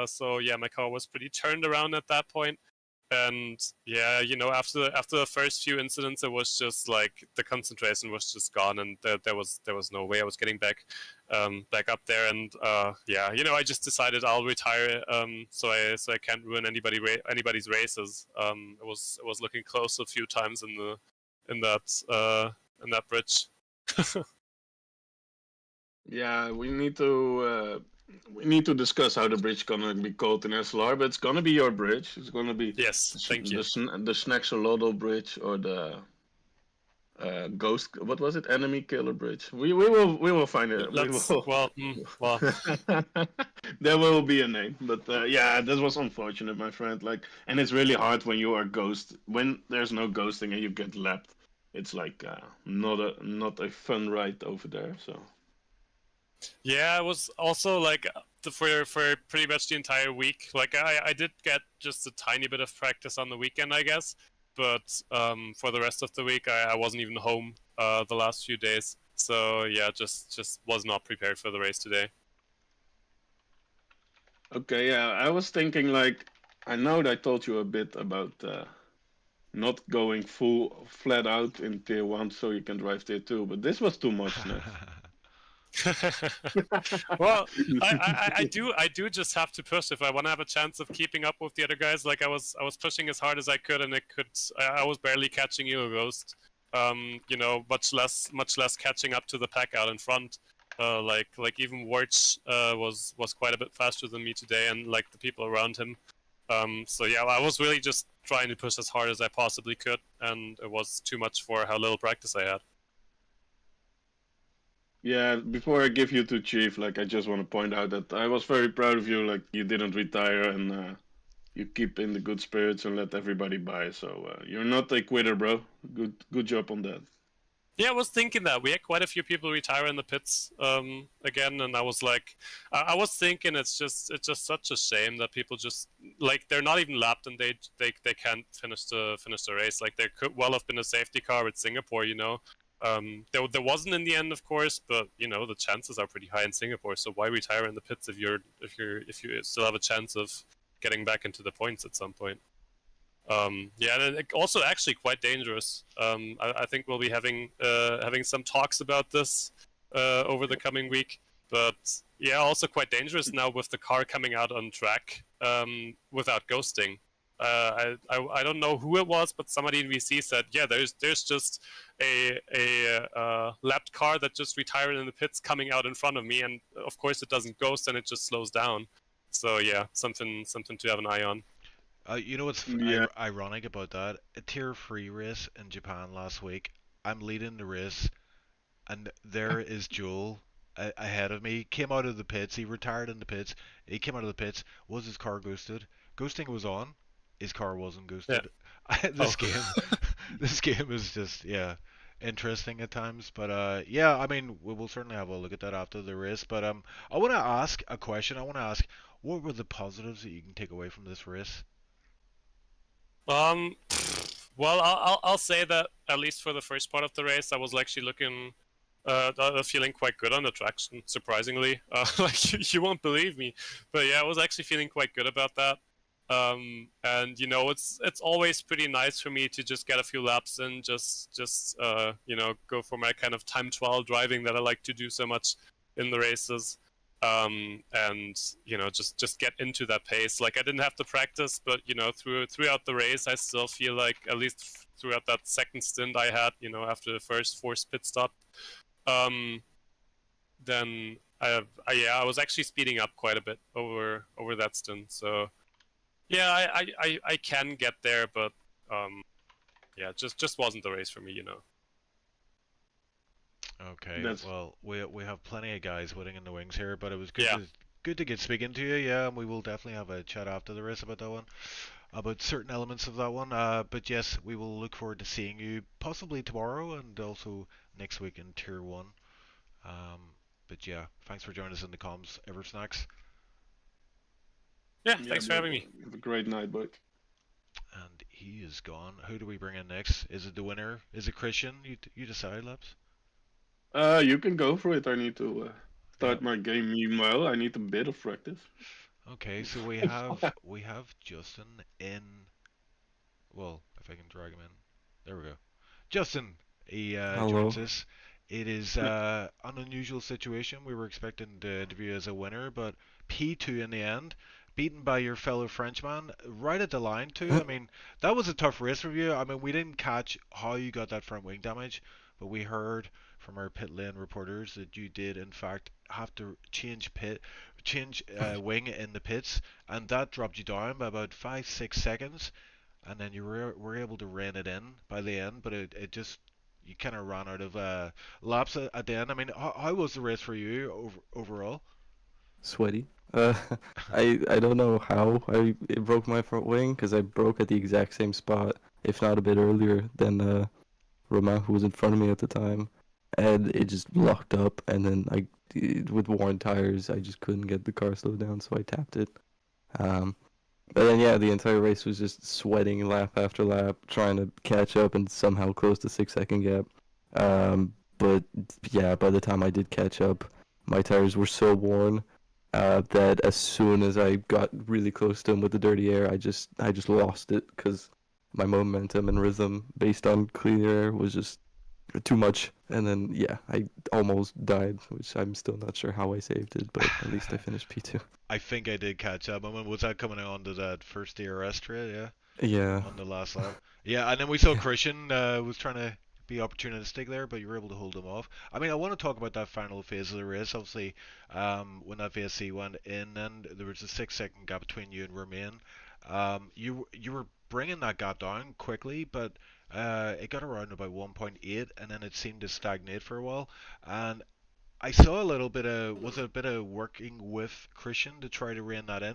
So yeah, my car was pretty turned around at that point. And yeah, after the first few incidents, it was just like the concentration was just gone, and there was no way I was getting back up there. And yeah, I just decided I'll retire, so I can't ruin anybody's races. It was looking close a few times in that bridge. yeah, we need to discuss how the bridge gonna be called in SLR, but it's gonna be your bridge. It's gonna be Yes, thank you. the Snaxolotl bridge or the ghost. What was it? Enemy killer bridge. We will find it. We Let's will. well. There will be a name, but yeah, that was unfortunate, my friend. Like, and it's really hard when you are ghost when there's no ghosting and you get lapped. It's like not a fun ride over there. So Yeah, it was also like for pretty much the entire week. Like I did get just a tiny bit of practice on the weekend, I guess, but for the rest of the week, I wasn't even home the last few days. So yeah, just was not prepared for the race today. okay, yeah, I was thinking like I know that I told you a bit about not going full flat out in tier one so you can drive tier two, but this was too much, Snacks. Well, I do just have to push if I want to have a chance of keeping up with the other guys. Like I was pushing as hard as I could, and I was barely catching you, Ghost. Much less catching up to the pack out in front. Like even Warch was quite a bit faster than me today, and like the people around him. So yeah, I was really just trying to push as hard as I possibly could, and it was too much for how little practice I had. Yeah, before I give you to Chief, like I just want to point out that I was very proud of you. Like you didn't retire and you keep in the good spirits and let everybody buy. So you're not a quitter, bro. Good job on that. Yeah, I was thinking that we had quite a few people retire in the pits again, and I was like, I was thinking it's just such a shame that people just like they're not even lapped and they can't finish the race. Like there could well have been a safety car with Singapore. There wasn't in the end, of course, but the chances are pretty high in Singapore. So why retire in the pits if you still have a chance of getting back into the points at some point? Yeah, and also actually quite dangerous. I think we'll be having some talks about this over the coming week. But yeah, also quite dangerous now with the car coming out on track without ghosting. I don't know who it was, but somebody in VC said, yeah, there's just a lapped car that just retired in the pits coming out in front of me, and of course it doesn't ghost and it just slows down. So yeah, something to have an eye on. You know what's Yeah. ironic about that? A tier 3 race in Japan last week. I'm leading the race, and there is Joel ahead of me. He came out of the pits. He retired in the pits. He came out of the pits. Was his car ghosted? Ghosting was on. His car wasn't Yeah. ghosted. Oh. This game, this game is just interesting at times. But yeah, I mean we will certainly have a look at that after the race. But I want to ask a question. I want to ask, what were the positives that you can take away from this race? Um, well, I'll say that at least for the first part of the race, I was actually feeling quite good on the traction. Surprisingly, like you won't believe me, but yeah, I was actually feeling quite good about that. And it's always pretty nice for me to just get a few laps and just go for my kind of time trial driving that I like to do so much in the races. And just get into that pace. Like I didn't have to practice, but throughout the race, I still feel like at least throughout that second stint I had, after the first forced pit stop, um, then I was actually speeding up quite a bit over that stint. So yeah, I can get there, but yeah, just wasn't the race for me, you know. Okay, That's well, we have plenty of guys waiting in the wings here, but it was Yeah, good to get speaking to you. Yeah, and we will definitely have a chat after the race about that one, about certain elements of that one. But yes, we will look forward to seeing you possibly tomorrow and also next week in Tier One. Um, but yeah, thanks for joining us in the comms, Eversnacks. yeah. yeah. Thanks for having me. Have a great night, bud. And he is gone. Who do we bring in next? Is it the winner? Is it Christian? You decide, Laps. You can go for it. I need to Yeah. start my game. Meanwhile, I need a bit of practice. Okay, so we have Justin in. Well, if I can drag him in, there we go. Justin, he joins Hello. us. It is an unusual situation. We were expecting to interview as a winner, but P2 in the end, beaten by your fellow Frenchman, right at the line too. I mean, that was a tough race for you. I mean, we didn't catch how you got that front wing damage, but we heard from our pit lane reporters that you did in fact have to change wing in the pits, and that dropped you down by about 5-6 seconds, and then you were able to rein it in by the end, but it just you kind of ran out of laps at the end. I mean, how was the race for you overall? Sweaty. Uh, I don't know how it broke my front wing because I broke at the exact same spot, if not a bit earlier than Romain, who was in front of me at the time, and it just locked up. And then with worn tires, I just couldn't get the car slowed down, so I tapped it. Um, but then yeah, the entire race was just sweating lap after lap, trying to catch up and somehow close the 6 second gap. But yeah, by the time I did catch up, my tires were so worn that as soon as I got really close to him with the dirty air, I just lost it because my momentum and rhythm based on clean air was just too much. And then yeah, I almost died, which I'm still not sure how I saved it, but at least I finished P2. I think I did catch up. I mean, was that coming on to that first DRS straight? Yeah, Yeah, on the last lap. Yeah, and then we saw yeah. Christian was trying to be opportunistic there, but you were able to hold him off. I mean, I want to talk about that final phase of the race. Obviously, when that VSC went in, and there was a 6 second gap between you and Romain. You were bringing that gap down quickly, but it got around about 1.8, and then it seemed to stagnate for a while. And I saw a little bit of was it a bit of working with Christian to try to rein that in.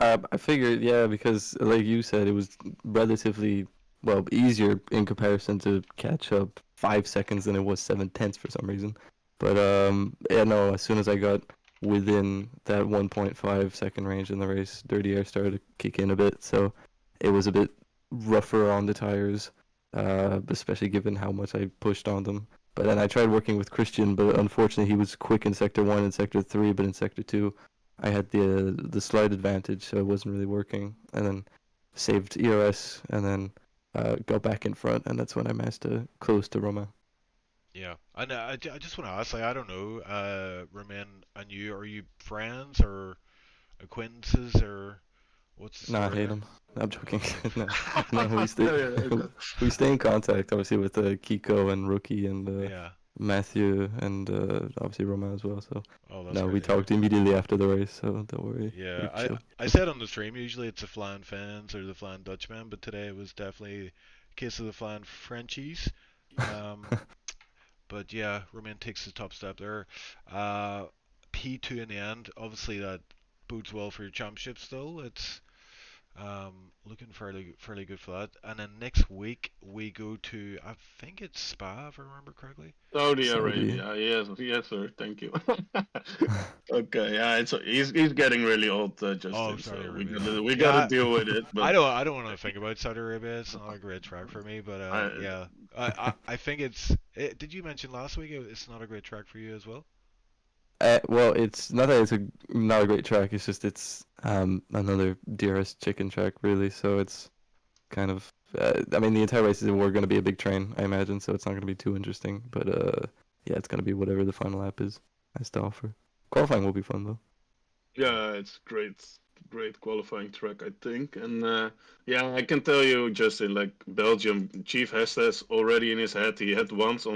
I figured, yeah, because like you said, it was relatively well easier in comparison to catch up 5 seconds than it was 7/10 for some reason. But yeah, no, as soon as I got within that 1.5 second range in the race, dirty air started to kick in a bit, so it was a bit rougher on the tires, especially given how much I pushed on them. But then I tried working with Christian, but unfortunately he was quick in sector 1 and sector 3, but in sector 2 I had the slight advantage, so it wasn't really working. And then saved ERS, and then got back in front, and that's when I managed to close to Roma. Yeah, and I just want to ask, like, I don't know, Romain and you, are you friends or acquaintances or what's the Nah, I story hate there? him. I'm joking. No, no, we stay Yeah, yeah, we stay in contact, obviously, with Kiko and Rookie and Yeah. Matthew and obviously Roma as well. So Oh, that's no, great we to hear. talked immediately after the race, so don't worry. Yeah, We're chill. I said on the stream usually it's the flying Finns or the flying Dutchman, but today it was definitely a case of the flying Frenchies. Um, but yeah, Romain takes the top step there. Uh, P2 in the end. Obviously that bodes well for your championship still. It's looking fairly good for that. And then next week we go to I think it's Spa if I remember correctly. Saudi Saudi. Arabia. Yes, yes, sir. Thank you. Okay, yeah, he's getting really old, Oh, Justin. Saudi So Arabia. we gotta Yeah, deal with it. But I don't want to think about Saudi Arabia. It's not a great track for me, but I yeah, I think did you mention last week it's not a great track for you as well? Well, it's not that it's not a great track. It's just it's another DRS chicken track, really. So it's kind of I mean the entire race is we're going to be a big train, I imagine. So it's not going to be too interesting. But yeah, it's going to be whatever the final lap is has to offer. Qualifying will be fun though. yeah, it's great qualifying track, I think. And yeah, I can tell you, Justin, like Belgium, Chief has this already in his head. He had once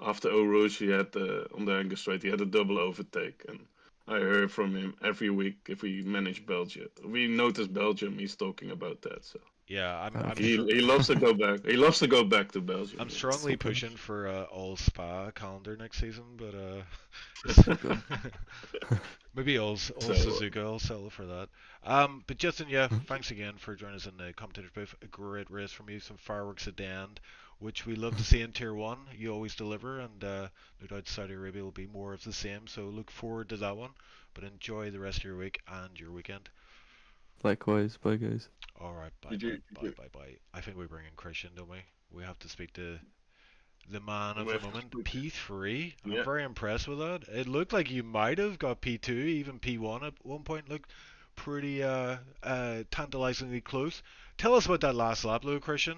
after Eau Rouge, he had on the Angus straight, he had a double overtake, and I heard from him every week if we manage Belgium. We noticed Belgium. He's talking about that, so Yeah, he loves to go back. He loves to go back to Belgium. I'm Yeah. strongly Super. pushing for all Spa calendar next season, but Good. maybe all So Suzuka. I'll settle for that. But Justin, yeah, thanks again for joining us in the competitive booth. A great race from you, some fireworks at the end, which we love to see in Tier 1. You always deliver, and no doubt Saudi Arabia will be more of the same, so look forward to that one. But enjoy the rest of your week and your weekend. Likewise. Bye, guys. Alright, bye, did bye, you, bye, bye, bye. I think we bring in Christian, don't we? We have to speak to the man of we the have to moment, speak. P3. I'm Yeah. very impressed with that. It looked like you might have got P2, even P1 at one point. Looked pretty tantalizingly close. Tell us about that last lap, Lou Christian.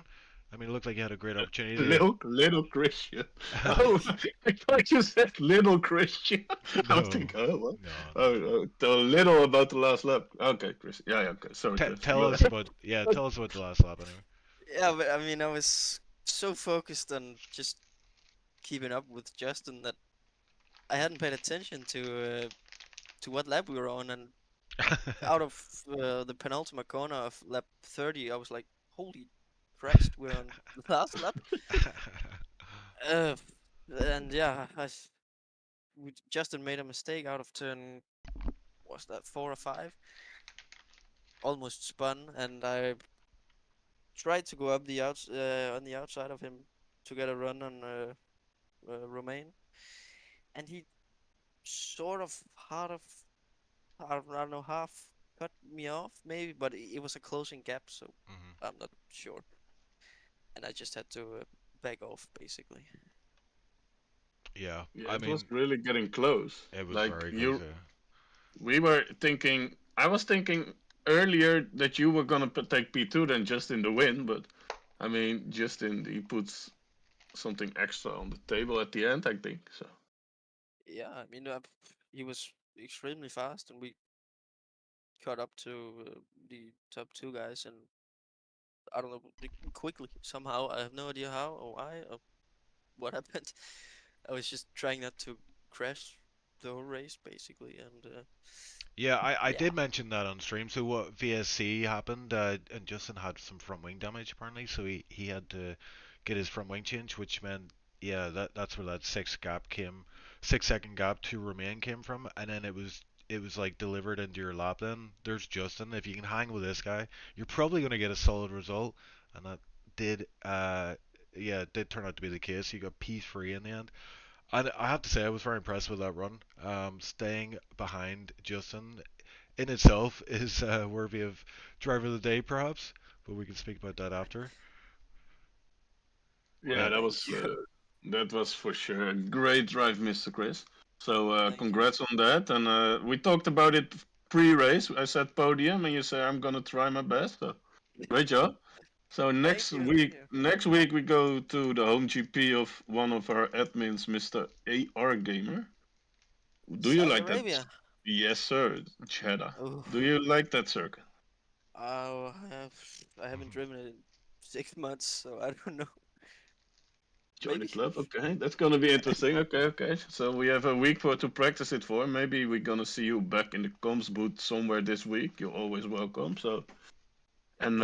I mean, it looked like you had a great opportunity. Little Christian. Oh, I thought you said little Christian. I was No, thinking, oh, what? no, no, Oh, no. the little about the last lap. Okay, Christian. Yeah, okay. Sorry, Christian. Tell us about tell us about the last lap anyway. Yeah, but I mean, I was so focused on just keeping up with Justin that I hadn't paid attention to what lap we were on, and out of the penultimate corner of lap 30, I was like, "Holy Christ, we're on the last lap!" Uh, and yeah, Justin made a mistake out of turn, was that 4 or 5? Almost spun, and I tried to go up the on the outside of him to get a run on Romain, and he sort of I don't know, half cut me off maybe, but it was a closing gap, so Mhm. I'm not sure. And I just had to back off basically. Yeah, Yeah, I it was mean, really getting close. it was Like very close. we were thinking. I was thinking earlier that you were gonna take P2 than Justin the win, but I mean, Justin he puts something extra on the table at the end, I think. So Yeah, I mean, he was extremely fast, and we caught up to the top 2 guys, and I don't know, quickly somehow. I have no idea how or why or what happened. I was just trying not to crash the whole race basically, and Yeah, I yeah. did mention that on stream. So what VSC happened, and Justin had some front wing damage apparently, so he had to get his front wing changed, which meant yeah, that's where that 6 second gap to remain came from, and then it was like delivered into your lap. Then there's Justin. If you can hang with this guy, you're probably gonna get a solid result, and that did yeah, it did turn out to be the case. You got P3 in the end. I have to say I was very impressed with that run. Staying behind Justin in itself is worthy of driver of the day, perhaps, but we can speak about that after. yeah, Uh, Thank you. that was for sure a great drive, Mr. Chris. So Thank you. congrats on that. And we talked about it pre-race. I said podium, and you say I'm gonna try my best. So great job. So Thank you. Thank you. next week we go to the home GP of one of our admins, Mr. AR Gamer. Do you Saudi like that? Arabia. Yes, sir, Cheddar. Oh, Do you like that circuit? I haven't driven it in 6 months, so I don't know. Join the Maybe. club. Okay, that's gonna be interesting. Okay, okay. So we have a week to practice it for. Maybe we're gonna see you back in the comms booth somewhere this week. You're always welcome. So and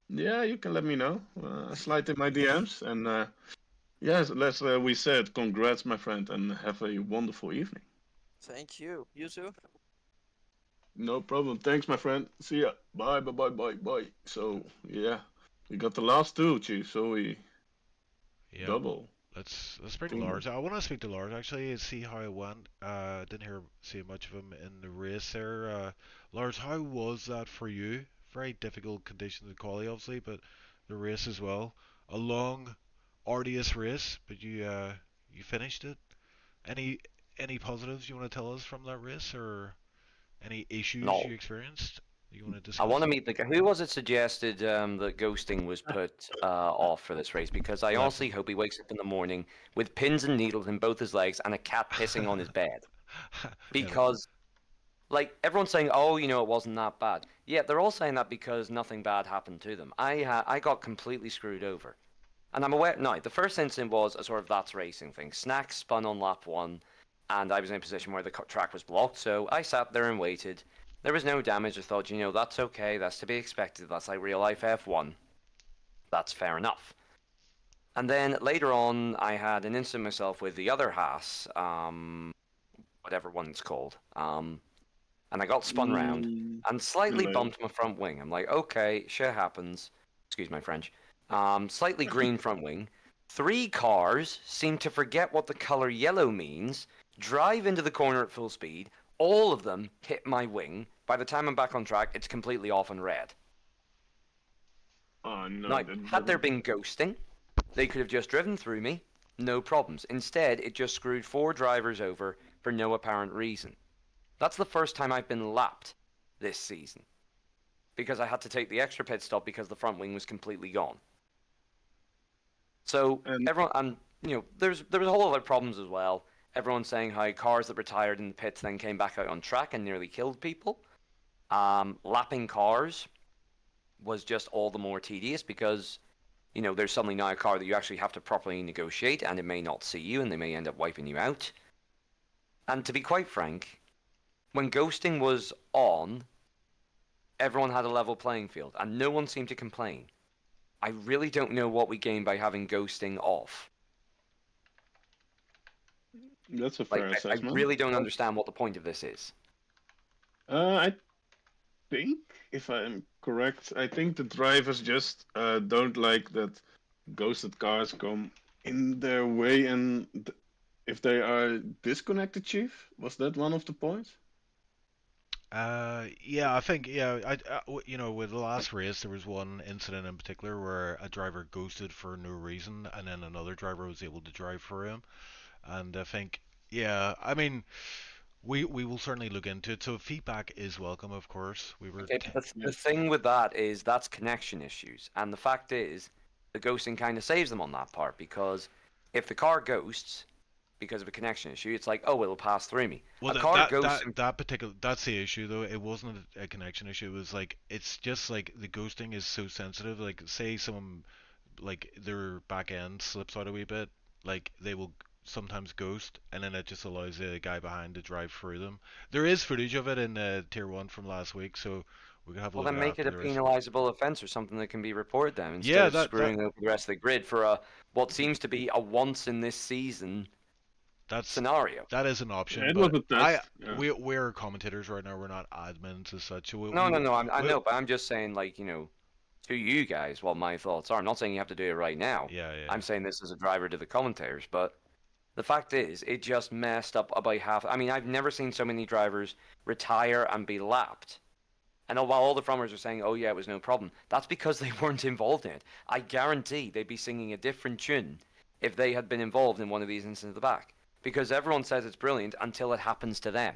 yeah, you can let me know. Slide in my DMs and yes, let's. We said congrats, my friend, and have a wonderful evening. Thank you. You too. No problem. Thanks, my friend. See ya. Bye, bye, bye, bye, bye. So yeah, we got the last two, Chief. So we yeah, double. let's bring Two. Lars. I want to speak to Lars actually and see how it went. Didn't see much of him in the race there. Lars, how was that for you? Very difficult conditions to qualify, obviously, but the race as well. A long, arduous race, but you finished it. Any any positives you want to tell us from that race, or any issues you No. experienced you want to I want discuss? to meet the guy. Who was it suggested that ghosting was put off for this race? Because I Left. honestly hope he wakes up in the morning with pins and needles in both his legs and a cat pissing on his bed. Yeah, Because, like, everyone's saying, oh, it wasn't that bad. Yeah, they're all saying that because nothing bad happened to them. I got completely screwed over. And I'm aware. No, the first incident was a sort of that's racing thing. Snack spun on lap 1, and I was in a position where the track was blocked, so I sat there and waited. There was no damage. I thought, that's okay. That's to be expected. That's like real life F1. That's fair enough. And then later on, I had an incident myself with the other Haas, whatever one's called. And I got spun round and slightly Hello. bumped my front wing. I'm like, okay, shit happens. Excuse my French. Slightly green front wing. 3 cars seem to forget what the color yellow means, drive into the corner at full speed. All of them hit my wing. By the time I'm back on track, it's completely off and red. Oh no. Now, had there been ghosting, they could have just driven through me, no problems. Instead, it just screwed 4 drivers over for no apparent reason. That's the first time I've been lapped this season, because I had to take the extra pit stop because the front wing was completely gone. So everyone, and there was a whole lot of problems as well. Everyone's saying how cars that retired in the pits then came back out on track and nearly killed people. Lapping cars was just all the more tedious because there's suddenly now a car that you actually have to properly negotiate, and it may not see you, and they may end up wiping you out. And to be quite frank, when ghosting was on, everyone had a level playing field, and no one seemed to complain. I really don't know what we gain by having ghosting off. That's a fair I assessment. really don't understand what the point of this is. I think, if I'm correct, I think the drivers just don't like that ghosted cars come in their way, and if they are disconnected, Chief, was that one of the points? Yeah, I think with the last race there was one incident in particular where a driver ghosted for no reason, and then another driver was able to drive for him. And I think, yeah, I mean, we will certainly look into it. So feedback is welcome, of course. We were. Okay, but the thing with that is that's connection issues, and the fact is, the ghosting kind of saves them on that part, because if the car ghosts because of a connection issue, it's like, oh, it'll pass through me. Well, A car ghosts. that's the issue though. It wasn't a connection issue. It was like it's just like the ghosting is so sensitive. Like say someone like their back end slips out a wee bit, like they will sometimes ghost, and then it just allows the guy behind to drive through them. There is footage of it in Tier 1 from last week, so we can have a Well, look then at make that it a after the race. penalizable offense or something that can be reported then, instead Yeah, of that screwing over the rest of the grid for a what seems to be a once in this season that's scenario. that is an option. It But was a test. Yeah. we're commentators right now. We're not admins as such. So No, I know, but I'm just saying, like, to you guys, what my thoughts are. I'm not saying you have to do it right now. Yeah, yeah. I'm saying this as a driver to the commentators, but the fact is, it just messed up about half. I mean, I've never seen so many drivers retire and be lapped. And while all the frontrunners are saying, oh yeah, it was no problem, that's because they weren't involved in it. I guarantee they'd be singing a different tune if they had been involved in one of these incidents at the back. Because everyone says it's brilliant until it happens to them.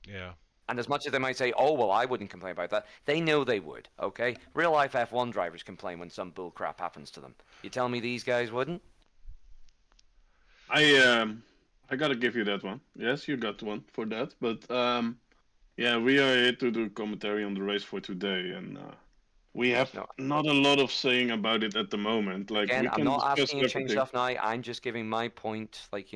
Yeah. And as much as they might say, oh, well, I wouldn't complain about that, they know they would, okay? Real life F1 drivers complain when some bull crap happens to them. You tell me these guys wouldn't? I gotta give you that one. Yes, you got one for that. But yeah, we are here to do commentary on the race for today, and we have not a lot of saying about it at the moment. Like, Again, we I'm can not discuss asking you to change everything. stuff now. I'm just giving my point, like,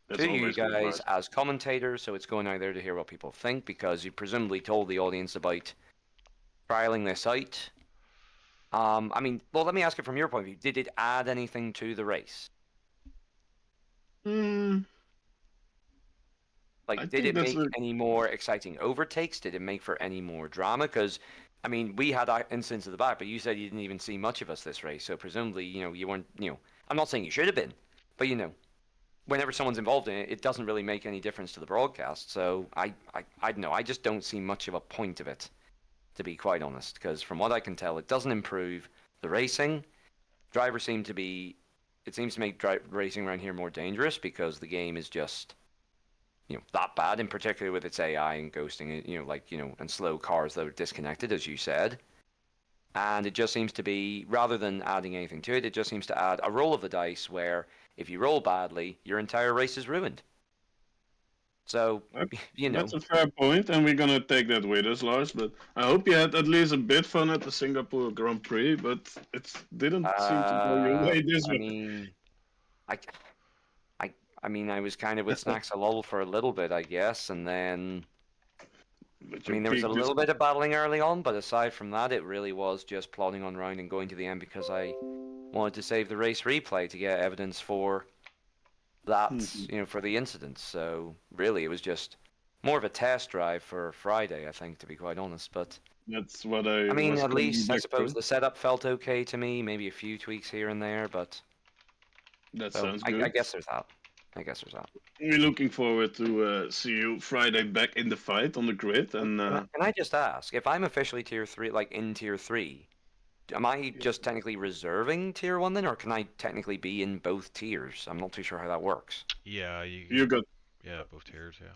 That's to you always good guys advice. as commentators, so it's going out there to hear what people think, because you presumably told the audience about trialing this out. I mean, well, let me ask it from your point of view. Did it add anything to the race? Like, I did think it that's make any more exciting overtakes? Did it make for any more drama? Because, I mean, we had incidents at the back, but you said you didn't even see much of us this race, so presumably, you weren't, I'm not saying you should have been, but, whenever someone's involved in it, it doesn't really make any difference to the broadcast. So I don't know. I just don't see much of a point of it, to be quite honest. Because from what I can tell, it doesn't improve the racing. Drivers seem to be. It seems to make racing around here more dangerous because the game is just, that bad. In particular with its AI and ghosting, and slow cars that are disconnected, as you said. And it just seems to be, rather than adding anything to it, it just seems to add a roll of the dice where if you roll badly, your entire race is ruined. So, you know, That's a fair point, and we're gonna take that with us, Lars. But I hope you had at least a bit fun at the Singapore Grand Prix, but it didn't seem to go your way this I way. mean, I, I, I mean, I was kind of with Snacks a lull for a little bit, I guess, and then, But I your mean, there was a peak this. little bit of battling early on, but aside from that, it really was just plodding on round and going to the end because I wanted to save the race replay to get evidence for that, you know, for the incident. So really, it was just more of a test drive for Friday, I think, to be quite honest. But That's what I I mean, was at coming least I back suppose to. the setup felt okay to me. Maybe a few tweaks here and there, but That so sounds I good. guess there's that. I guess there's that. We're looking forward to see you Friday back in the fight on the grid, and Can I just ask if I'm officially tier 3, like in tier 3? Am I just technically reserving tier 1 then, or can I technically be in both tiers? I'm not too sure how that works. Yeah, you got yeah, both tiers. Yeah.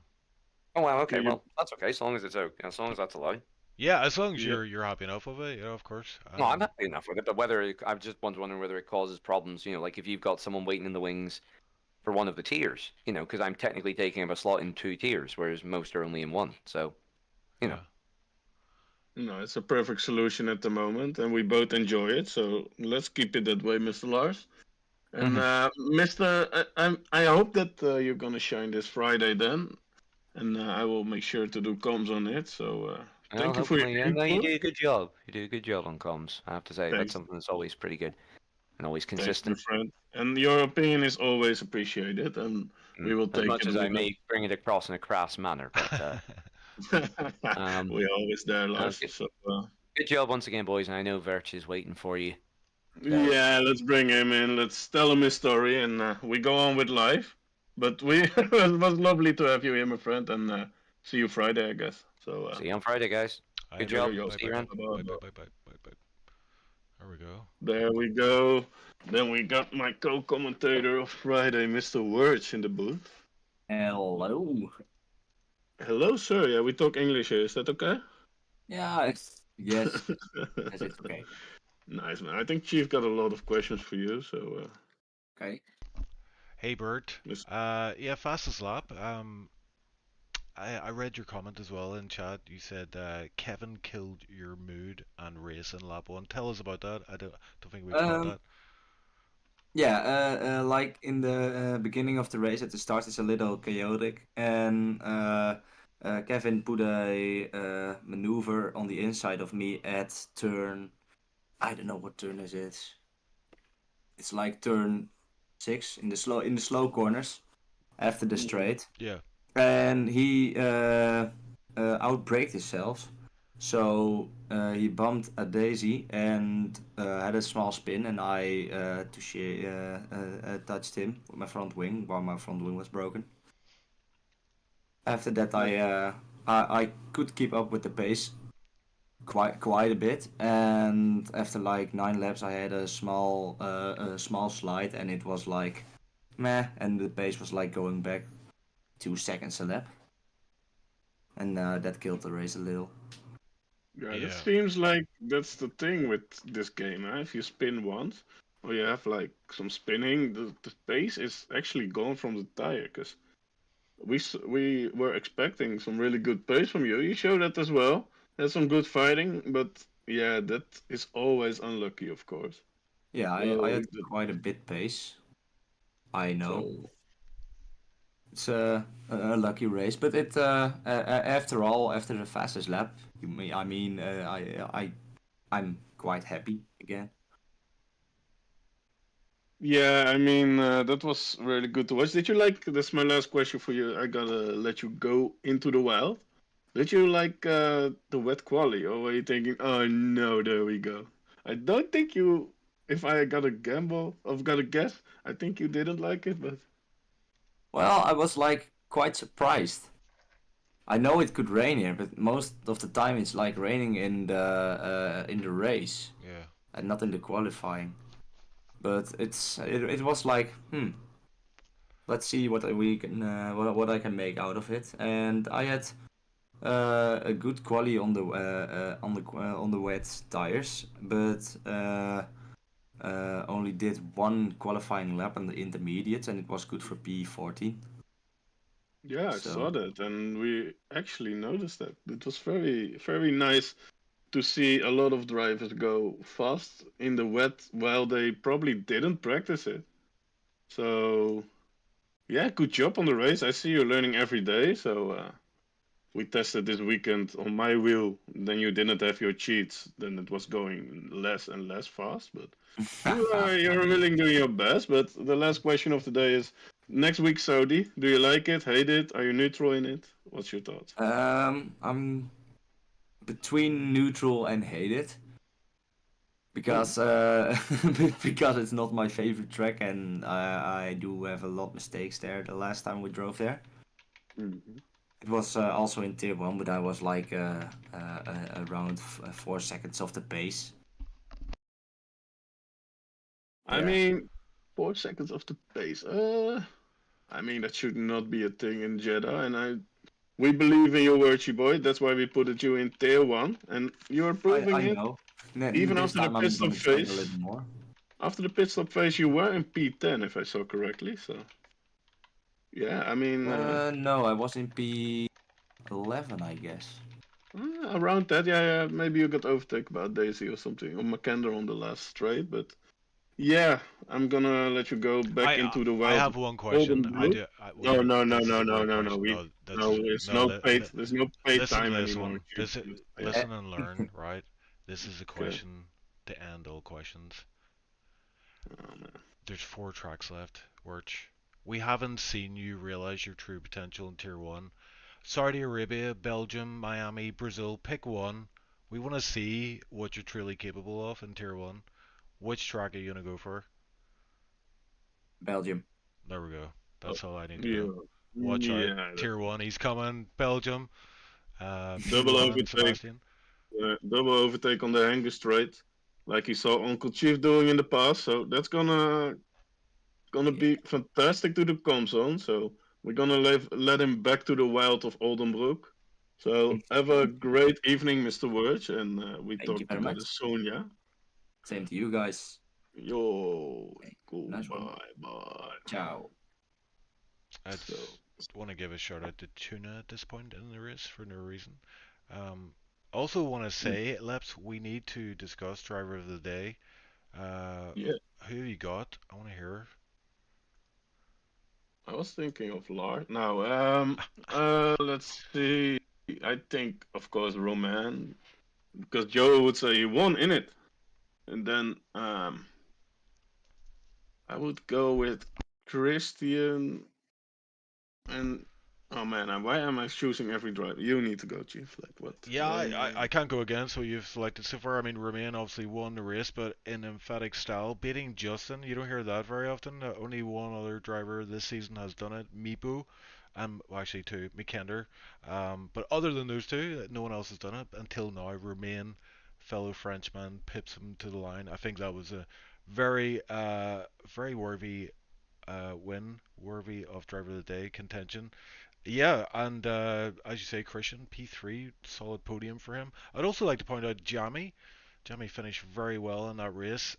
Oh wow, okay, you, well that's okay, as long as it's okay, as long as that's allowed. Yeah, as long as yeah. you're happy enough with it, of course. No, I'm happy enough with it, but I just was wondering whether it causes problems, you know, like if you've got someone waiting in the wings for one of the tiers, you know, because I'm technically taking up a slot in 2 tiers, whereas most are only in 1, so, you know. No, it's a perfect solution at the moment, and we both enjoy it. So let's keep it that way, Mr. Lars. And Mr. I hope that you're gonna shine this Friday then, and I will make sure to do comms on it. So Well, thank you for your hopefully, yeah, no, you input. do a good job. You do a good job on comms, I have to say. That's Thanks, something that's always pretty good and always thanks, my consistent. friend. And your opinion is always appreciated, and we will As take much it as I with may bring it across in a crass manner, but us. um, We're always there, Lars. good, So good job once again, boys. And I know Verch is waiting for you. So, yeah, let's bring him in. Let's tell him his story, and we go on with life. But we it was lovely to have you here, my friend, and see you Friday, I guess. So see you on Friday, guys. I Good know. job. yo, yo, Bye See bye you bye around. bye bye bye bye bye bye. There we go. there we go. Then we got my co-commentator of Friday, Mr. Words, in the booth. Hello. Hello, sir. Yeah, we talk English here. Is that okay? Yeah, yes, yes, it's okay. Nice, man. I think Chief got a lot of questions for you. So, Okay. Hey Bert. Miss- Yeah, fastest lap. I read your comment as well in chat. You said Kevin killed your mood and race in lap one. Tell us about that. I don't think we caught that. Yeah, like in the beginning of the race at the start, it's a little chaotic, and Kevin put a maneuver on the inside of me at turn. I don't know what turn is it. It's like turn 6 in the slow corners after the straight. Yeah. And he outbraked himself, so he bumped a daisy and had a small spin, and I touched him with my front wing while my front wing was broken. After that, I could keep up with the pace quite a bit, and after like 9 laps, I had a small slide, and it was like meh, and the pace was like going back 2 seconds a lap, and that killed the race a little. yeah, Yeah. that seems like that's the thing with this game. Huh? If you spin once, or you have like some spinning, the pace is actually gone from the tire. Because we were expecting some really good pace from you. You showed that as well. Had some good fighting, but yeah, that is always unlucky, of course. Yeah, I had quite a bit pace. I know. So It's a lucky race, but it after all, after the fastest lap, I'm quite happy again. yeah, I mean that was really good to watch. Did you like? That's my last question for you. I gotta let you go into the wild. Did you like the wet quali, or were you thinking, oh no, there we go? I don't think you. If I got a gamble, I've got a guess. I think you didn't like it, but Well, I was like quite surprised. I know it could rain here, but most of the time it's like raining in the race Yeah. and not in the qualifying. But it was like let's see what we can what I can make out of it. And I had a good quali on the wet tires, but only did one qualifying lap on the intermediates, and it was good for P14. Yeah, I saw So that, and we actually noticed that. It was very, very nice to see a lot of drivers go fast in the wet while they probably didn't practice it. So, yeah, good job on the race. I see you're learning every day. So, we tested this weekend on my wheel. Then you didn't have your cheats. Then it was going less and less fast. But you're really doing your best. But the last question of the day is next week Saudi. Do you like it? Hate it? Are you neutral in it? What's your thoughts? I'm between neutral and hate it because because it's not my favorite track, and I do have a lot of mistakes there. The last time we drove there, Mhm. it was also in tier one, but I was like around 4 seconds off the pace. I Yeah. mean, 4 seconds of the pace. I mean that should not be a thing in Jeddah, and we believe in your Virtue boy. That's why we put you in tier one, and you're proving I it. know. Even This after the time pit I'm stop gonna spend a little phase, more. after the pit stop phase, you were in P10, if I saw correctly. So yeah, I mean, No, I was in P11, I guess. around that, yeah, maybe you got overtaken by Daisy or something, or Macandra on the last straight, but yeah, I'm gonna let you go back into the I wild have one question. golden I blue. do. No, Wait, no, no, this is no, a no, great no, no. question. No, No, it's no. no paid. There's no paid Listen time to this anymore. one. This Uh, listen and learn. Right. This is a Okay. question to end all questions. Oh, man. There's 4 tracks left, Wirch. We haven't seen you realize your true potential in Tier 1. Saudi Arabia, Belgium, Miami, Brazil, pick one. We want to see what you're truly capable of in Tier 1. Which track are you going to go for? Belgium. There we go. Oh, That's all I need to know. yeah, Watch out. yeah. Tier 1, he's coming. Belgium. Double P1 and overtake. Sebastian. Double overtake on the hanger straight, like you saw Uncle Chief doing in the past. So that's gonna Yeah. be fantastic to the comp zone. So we're gonna let him back to the wild of Oldenbrook. So have a great evening, Mr. Wirch, and we Thank you talk very together much. soon. Yeah. Same to you guys. Yo, Okay, cool. nice one. Bye, bye. Ciao. I So. want to give a shout out to Tuna at this point in the race for no reason. Um, also want to say, Leps, we need to discuss driver of the day. Uh, Yeah, who have you got? I want to hear. I was thinking of Lars. Now, let's see. I think, of course, Roman, because Joe would say he won in it, and then I would go with Christian and oh man, why am I choosing every driver? You need to go, Chief. Like what? Yeah, I can't go against what you've selected so far. I mean, Romain obviously won the race, but in emphatic style, beating Justin. You don't hear that very often. Only one other driver this season has done it, Mipo, and well, actually two, Mikender. But other than those two, no one else has done it until now. Romain, fellow Frenchman, pips him to the line. I think that was a very worthy win, worthy of driver of the day contention. Yeah, and as you say, Christian P3, solid podium for him. I'd also like to point out Jamie. Jamie finished very well in that race.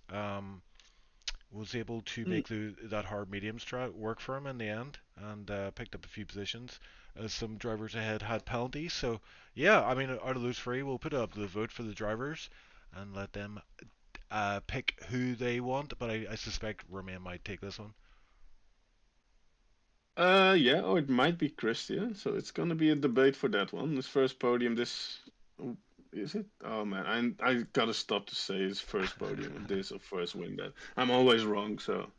Was able to make that hard medium strat work for him in the end, and picked up a few positions as some drivers ahead had penalties. So yeah, I mean, out of those three, we'll put it up to the vote for the drivers and let them pick who they want. But I suspect Romain might take this one. Yeah, or it might be Christian. So it's gonna be a debate for that one. His first podium. Oh, is it? Oh man, I gotta stop to say his first podium and this or first win. That I'm always wrong. So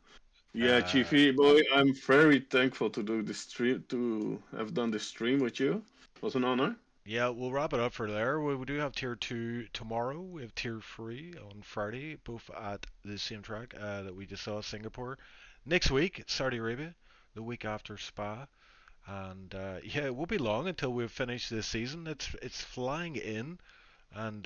yeah, uh, Chiefy boy, I'm very thankful to do this stream to have done this stream with you. It was an honor. Yeah, we'll wrap it up for there. We do have tier 2 tomorrow. We have tier 3 on Friday, both at the same track that we just saw, Singapore. Next week, it's Saudi Arabia. The week after Spa. And yeah, it won't be long until we've finished this season. It's flying in, and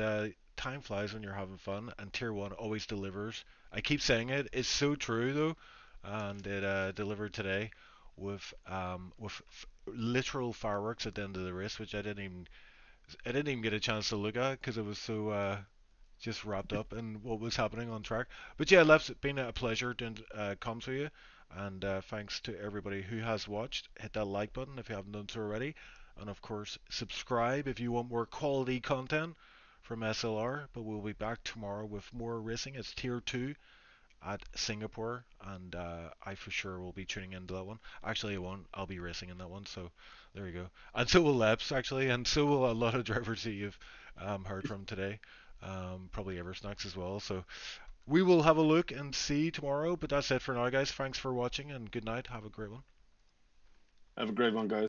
time flies when you're having fun. And tier 1 always delivers. I keep saying it. It's so true though, and it delivered today with literal fireworks at the end of the race, which I didn't even get a chance to look at because it was so just wrapped up in what was happening on track. But yeah, Lef's been a pleasure to come to you, And thanks to everybody who has watched. Hit that like button if you haven't done so already. And of course, subscribe if you want more quality content from SLR. But we'll be back tomorrow with more racing. It's Tier 2 at Singapore, and I for sure will be tuning into that one. Actually, I won't. I'll be racing in that one, so there you go. And so will Leps, actually, and so will a lot of drivers that you've heard from today. Probably Eversnacks as well. So we will have a look and see tomorrow, but that's it for now, guys. Thanks for watching, and good night. Have a great one. Have a great one, guys.